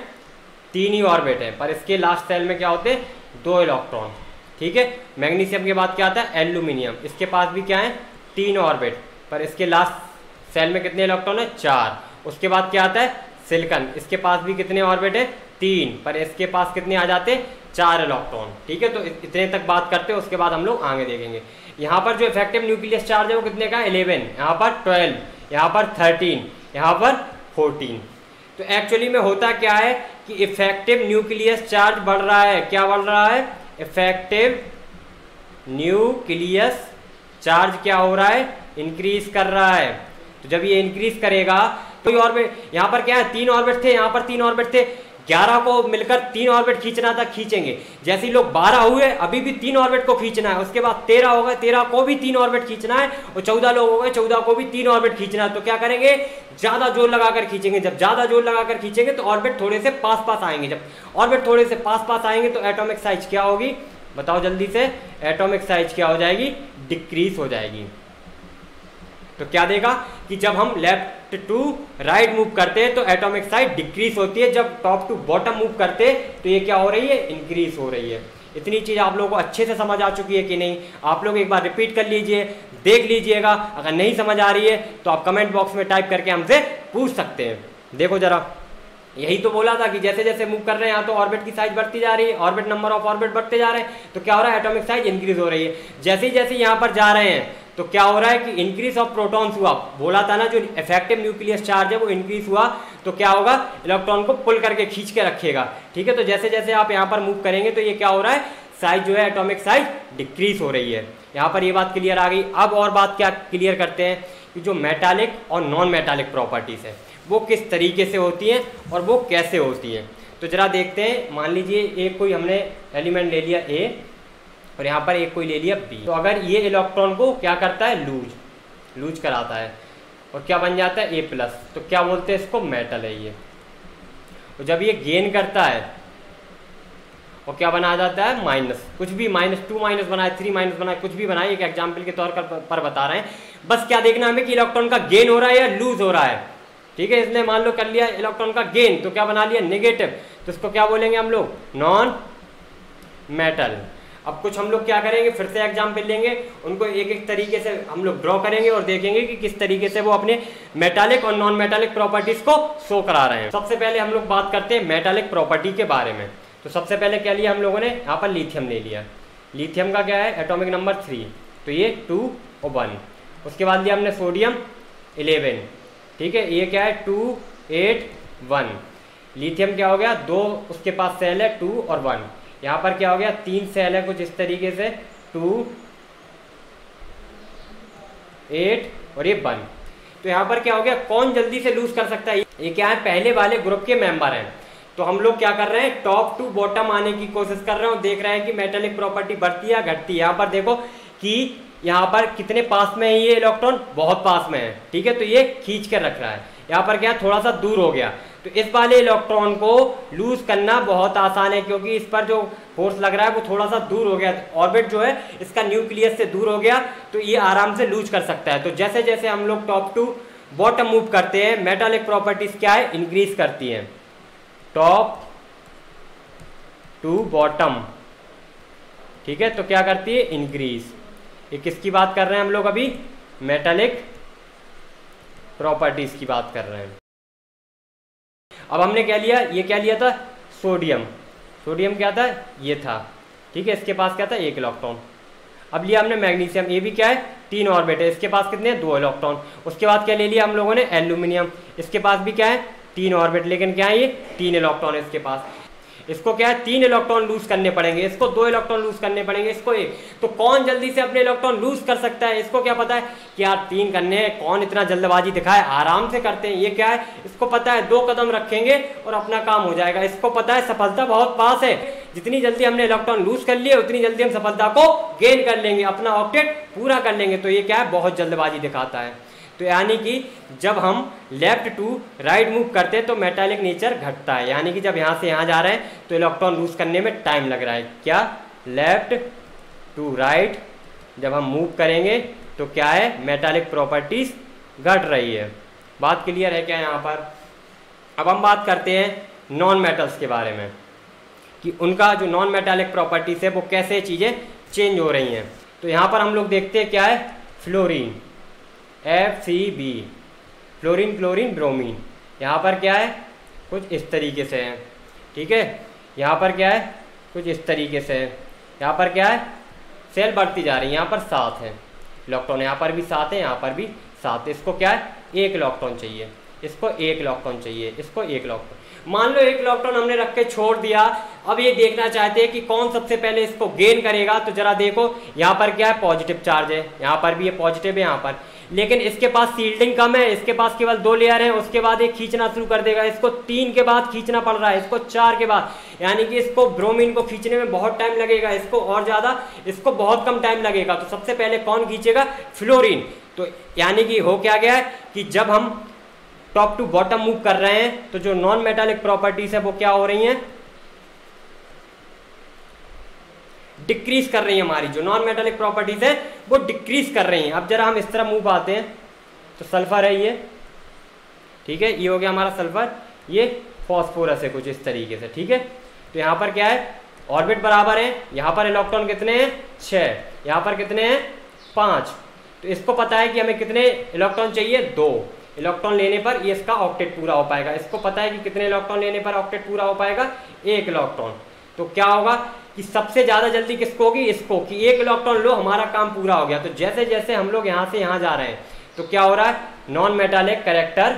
S1: 3 ही ऑर्बिट है, पर इसके लास्ट सेल में क्या होते हैं, 2 इलेक्ट्रॉन, ठीक है। मैग्नीशियम के बाद क्या आता है, एल्यूमिनियम, इसके पास भी क्या है, 3 ऑर्बिट, पर इसके लास्ट सेल में कितने इलेक्ट्रॉन है? 4। उसके बाद क्या आता है? सिलिकॉन, इसके पास भी कितने ऑर्बिट है? 3, पर इसके पास कितने आ जाते हैं? 4 इलेक्ट्रॉन। ठीक है, तो इतने तक बात करते हैं, उसके बाद हम लोग आगे देखेंगे। यहाँ पर जो इफेक्टिव न्यूक्लियस चार्ज है वो कितने का? 11, यहाँ पर 12, यहाँ पर 13, यहाँ पर 14। तो एक्चुअली में होता क्या है कि इफेक्टिव न्यूक्लियस चार्ज बढ़ रहा है। क्या बढ़ रहा है? इफेक्टिव न्यूक्लियस चार्ज क्या हो रहा है? इंक्रीज कर रहा है। तो जब ये इंक्रीज करेगा तो ऑर्बिट, यहाँ पर क्या है? 3 ऑर्बिट थे, यहाँ पर 3 ऑर्बिट थे, 11 को मिलकर 3 ऑर्बिट खींचना था, खींचेंगे। जैसे ही लोग 12 हुए, अभी भी 3 ऑर्बिट को खींचना है। उसके बाद 13 हो गए, 13 को भी 3 ऑर्बिट खींचना है, और 14 लोग हो गए, 14 को भी 3 ऑर्बिट खींचना है। तो क्या करेंगे? ज्यादा जोर लगाकर खींचेंगे। जब ज्यादा जोर लगाकर खींचेंगे तो ऑर्बिट थोड़े से पास पास आएंगे। जब ऑर्बिट थोड़े से पास पास आएंगे तो एटॉमिक साइज क्या होगी? बताओ जल्दी से। एटॉमिक साइज क्या हो जाएगी? डिक्रीज हो जाएगी। तो क्या देगा कि जब हम लेफ्ट टू राइट मूव करते हैं तो एटॉमिक साइज डिक्रीज होती है, जब टॉप टू बॉटम मूव करते हैं तो ये क्या हो रही है? इंक्रीज हो रही है। इतनी चीज आप लोगों को अच्छे से समझ आ चुकी है कि नहीं? आप लोग एक बार रिपीट कर लीजिए, देख लीजिएगा। अगर नहीं समझ आ रही है तो आप कमेंट बॉक्स में टाइप करके हमसे पूछ सकते हैं। देखो जरा, यही तो बोला था कि जैसे जैसे मूव कर रहे हैं यहाँ तो ऑर्बिट की साइज बढ़ती जा रही है, ऑर्बिट नंबर ऑफ ऑर्बिट बढ़ते जा रहे हैं, तो क्या हो रहा है? एटॉमिक साइज इंक्रीज हो रही है। जैसे जैसे यहाँ पर जा रहे हैं तो क्या हो रहा है कि इंक्रीज ऑफ प्रोटॉन्स हुआ। बोला था ना, जो इफेक्टिव न्यूक्लियस चार्ज है वो इंक्रीज हुआ तो क्या होगा? इलेक्ट्रॉन को पुल करके खींच के रखेगा। ठीक है, तो जैसे जैसे आप यहाँ पर मूव करेंगे तो ये क्या हो रहा है? साइज जो है एटॉमिक साइज डिक्रीज हो रही है। यहाँ पर ये बात क्लियर आ गई। अब और बात क्या क्लियर करते हैं कि जो मेटालिक और नॉन मेटालिक प्रॉपर्टीज है वो किस तरीके से होती हैं और वो कैसे होती हैं। तो जरा देखते हैं। मान लीजिए एक कोई हमने एलिमेंट ले लिया ए और यहाँ पर एक कोई ले लिया बी। तो अगर ये इलेक्ट्रॉन को क्या करता है? लूज कराता है, और क्या बन जाता है? ए प्लस। तो क्या बोलते हैं इसको? मेटल है ये। और जब ये गेन करता है और क्या बना जाता है? माइनस। कुछ भी, -2 माइनस बनाए, 3 माइनस बनाए, कुछ भी बनाए, एक एग्जाम्पल के तौर पर बता रहे हैं। बस क्या देखना हमें कि इलेक्ट्रॉन का गेन हो रहा है या लूज हो रहा है। ठीक है, इसने मान लो कर लिया इलेक्ट्रॉन का गेन, तो क्या बना लिया? नेगेटिव। तो इसको क्या बोलेंगे हम लोग? Non metal. अब कुछ हम लोग क्या करेंगे, फिर से एग्जाम्पल लेंगे, उनको एक एक तरीके से हम लोग ड्रॉ करेंगे और देखेंगे कि किस तरीके से वो अपने मेटालिक और नॉन मेटालिक प्रॉपर्टीज को शो करा रहे हैं। सबसे पहले हम लोग बात करते हैं मेटालिक प्रॉपर्टी के बारे में। तो सबसे पहले क्या लिया हम लोगों ने? यहाँ पर लिथियम ले लिया। लिथियम का क्या है? एटॉमिक नंबर 3, तो ये 2 और 1। उसके बाद लिया हमने सोडियम 11। ठीक है, ये क्या है? 2, 8, 1। लिथियम क्या हो गया? 2 उसके पास सेल है, 2 और 1। यहाँ पर क्या हो गया? 3 सेल है कुछ इस तरीके से, 2, 8 और ये 1। तो यहाँ पर क्या हो गया? कौन जल्दी से लूज कर सकता है? ये क्या है? पहले वाले ग्रुप के मेंबर हैं। तो हम लोग क्या कर रहे हैं? टॉप टू बॉटम आने की कोशिश कर रहे हैं और देख रहे हैं कि मेटालिक प्रॉपर्टी बढ़ती है या घटती है। यहाँ पर देखो कि यहाँ पर कितने पास में है ये इलेक्ट्रॉन? बहुत पास में है। ठीक है, तो ये खींच कर रख रहा है। यहाँ पर क्या? थोड़ा सा दूर हो गया। तो इस वाले इलेक्ट्रॉन को लूज करना बहुत आसान है, क्योंकि इस पर जो फोर्स लग रहा है वो थोड़ा सा दूर हो गया। ऑर्बिट जो है इसका न्यूक्लियस से दूर हो गया, तो ये आराम से लूज कर सकता है। तो जैसे जैसे हम लोग टॉप टू बॉटम मूव करते हैं, मेटालिक प्रॉपर्टीज क्या है? इंक्रीज करती हैं। टॉप टू बॉटम, ठीक है, तो क्या करती है? इंक्रीज। ये किसकी बात कर रहे हैं हम लोग अभी? मेटालिक प्रॉपर्टीज की बात कर रहे हैं। अब हमने क्या लिया? ये क्या लिया था? सोडियम। सोडियम क्या था? ये था। ठीक है, इसके पास क्या था? 1 इलेक्ट्रॉन। अब लिया हमने मैग्नीशियम। ये भी क्या है? 3 ऑर्बिट है, इसके पास कितने? 2 इलेक्ट्रॉन। उसके बाद क्या ले लिया हम लोगों ने? एल्यूमिनियम। इसके पास भी क्या है? 3 ऑर्बिट, लेकिन क्या है? ये 3 इलेक्ट्रॉन है इसके पास। इसको क्या है? 3 इलेक्ट्रॉन लूज करने पड़ेंगे, इसको 2 इलेक्ट्रॉन लूज करने पड़ेंगे, इसको 1। तो कौन जल्दी से अपने इलेक्ट्रॉन लूज कर सकता है? इसको क्या पता है कि यार 3 करने हैं, कौन इतना जल्दबाजी दिखाए, आराम से करते हैं। ये क्या है? इसको पता है 2 कदम रखेंगे और अपना काम हो जाएगा। इसको पता है सफलता बहुत पास है, जितनी जल्दी हमने इलेक्ट्रॉन लूज कर लिए उतनी जल्दी हम सफलता को गेन कर लेंगे, अपना ऑक्टेट पूरा कर लेंगे। तो ये क्या है? बहुत जल्दबाजी दिखाता है। तो यानी कि जब हम लेफ्ट टू राइट मूव करते हैं तो मेटालिक नेचर घटता है, यानी कि जब यहाँ से यहाँ जा रहे हैं तो इलेक्ट्रॉन लूज करने में टाइम लग रहा है। क्या? लेफ्ट टू राइट जब हम मूव करेंगे तो क्या है? मेटालिक प्रॉपर्टीज घट रही है। बात क्लियर है क्या यहाँ पर? अब हम बात करते हैं नॉन मेटल्स के बारे में कि उनका जो नॉन मेटालिक प्रॉपर्टीज है वो कैसे चीज़ें चेंज हो रही हैं। तो यहाँ पर हम लोग देखते हैं क्या है? Fluorine, FCB, fluorine chlorine bromine. यहाँ पर क्या है, कुछ इस तरीके से है, ठीक है। यहाँ पर क्या है, कुछ इस तरीके से है। यहाँ पर क्या है, सेल बढ़ती जा रही है, यहाँ पर 7 है इलेक्ट्रॉन, यहाँ पर भी 7 है, यहाँ पर भी 7। इसको क्या है, 1 इलेक्ट्रॉन चाहिए, इसको 1 इलेक्ट्रॉन चाहिए, इसको 1 इलेक्ट्रॉन। मान लो 1 इलेक्ट्रॉन हमने रख के छोड़ दिया। अब ये देखना चाहते हैं कि कौन सबसे पहले इसको गेन करेगा। तो जरा देखो, यहाँ पर क्या है, पॉजिटिव चार्ज है, यहाँ पर भी ये पॉजिटिव है यहाँ पर, लेकिन इसके पास शील्डिंग कम है, इसके पास केवल 2 लेयर है। उसके बाद ये खींचना शुरू कर देगा, इसको 3 के बाद खींचना पड़ रहा है, इसको 4 के बाद, यानी कि इसको ब्रोमीन को खींचने में बहुत टाइम लगेगा, इसको और ज्यादा, इसको बहुत कम टाइम लगेगा। तो सबसे पहले कौन खींचेगा, फ्लोरीन। तो यानी कि हो क्या गया है कि जब हम टॉप टू बॉटम मूव कर रहे हैं तो जो नॉन मेटालिक प्रॉपर्टीज है वो क्या हो रही हैं, डिक्रीज कर रही है। हमारी जो नॉन मेटालिक प्रॉपर्टीज है वो डिक्रीज कर रही हैं। अब जरा हम इस तरह मूव आते हैं तो सल्फर है ये, ठीक है, ये हो गया हमारा सल्फर, ये फॉस्फोरस है कुछ इस तरीके से, ठीक है। तो यहाँ पर क्या है, ऑर्बिट बराबर है, यहाँ पर इलेक्ट्रॉन कितने हैं, 6, यहाँ पर कितने हैं, 5। तो इसको पता है कि हमें कितने इलेक्ट्रॉन चाहिए, 2 इलेक्ट्रॉन लेने पर ये इसका ऑक्टेट पूरा हो पाएगा। इसको पता है कि कितने इलेक्ट्रॉन लेने पर ऑक्टेट पूरा हो पाएगा, 1 इलेक्ट्रॉन। तो क्या होगा कि सबसे ज्यादा जल्दी किसको होगी, इसको, कि 1 इलेक्ट्रॉन लो, हमारा काम पूरा हो गया। तो जैसे जैसे हम लोग यहां से यहां जा रहे हैं तो क्या हो रहा है, नॉन मेटालिक कैरेक्टर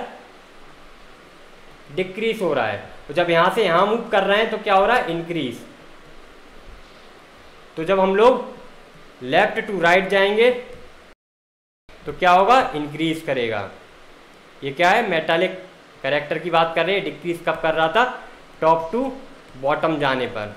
S1: डिक्रीज हो रहा है। तो जब यहां से यहां मूव कर रहे हैं तो क्या हो रहा है, इंक्रीज। तो जब हम लोग लेफ्ट टू राइट जाएंगे तो क्या होगा, इंक्रीज करेगा। ये क्या है, मेटालिक कैरेक्टर की बात कर रहे हैं। डिक्रीज कब कर रहा था, टॉप टू बॉटम जाने पर।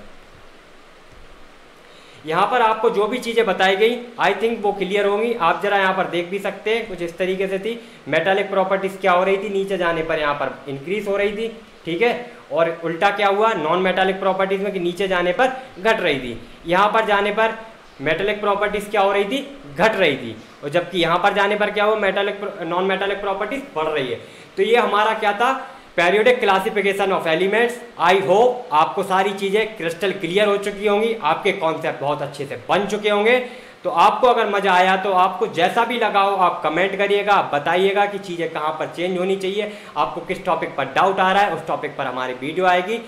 S1: यहां पर आपको जो भी चीजें बताई गई आई थिंक वो क्लियर होंगी। आप जरा यहां पर देख भी सकते हैं, कुछ इस तरीके से थी। मेटालिक प्रॉपर्टीज क्या हो रही थी, नीचे जाने पर यहां पर इंक्रीज हो रही थी, ठीक है। और उल्टा क्या हुआ नॉन मेटालिक प्रॉपर्टीज में, कि नीचे जाने पर घट रही थी। यहां पर जाने पर मेटालिक प्रॉपर्टीज क्या हो रही थी, घट रही थी। और जबकि यहां पर जाने पर क्या हुआ, मेटालिक नॉन मेटालिक प्रॉपर्टीज बढ़ रही है। तो ये हमारा क्या था, periodic classification of elements. I hope आपको सारी चीजें क्रिस्टल क्लियर हो चुकी होंगी, आपके कॉन्सेप्ट बहुत अच्छे से बन चुके होंगे। तो आपको अगर मजा आया तो आपको जैसा भी लगा हो आप कमेंट करिएगा, आप बताइएगा कि चीजें कहां पर चेंज होनी चाहिए, आपको किस टॉपिक पर डाउट आ रहा है, उस टॉपिक पर हमारी वीडियो आएगी।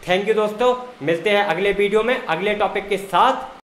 S1: थैंक यू दोस्तों, मिलते हैं अगले वीडियो में अगले टॉपिक के साथ।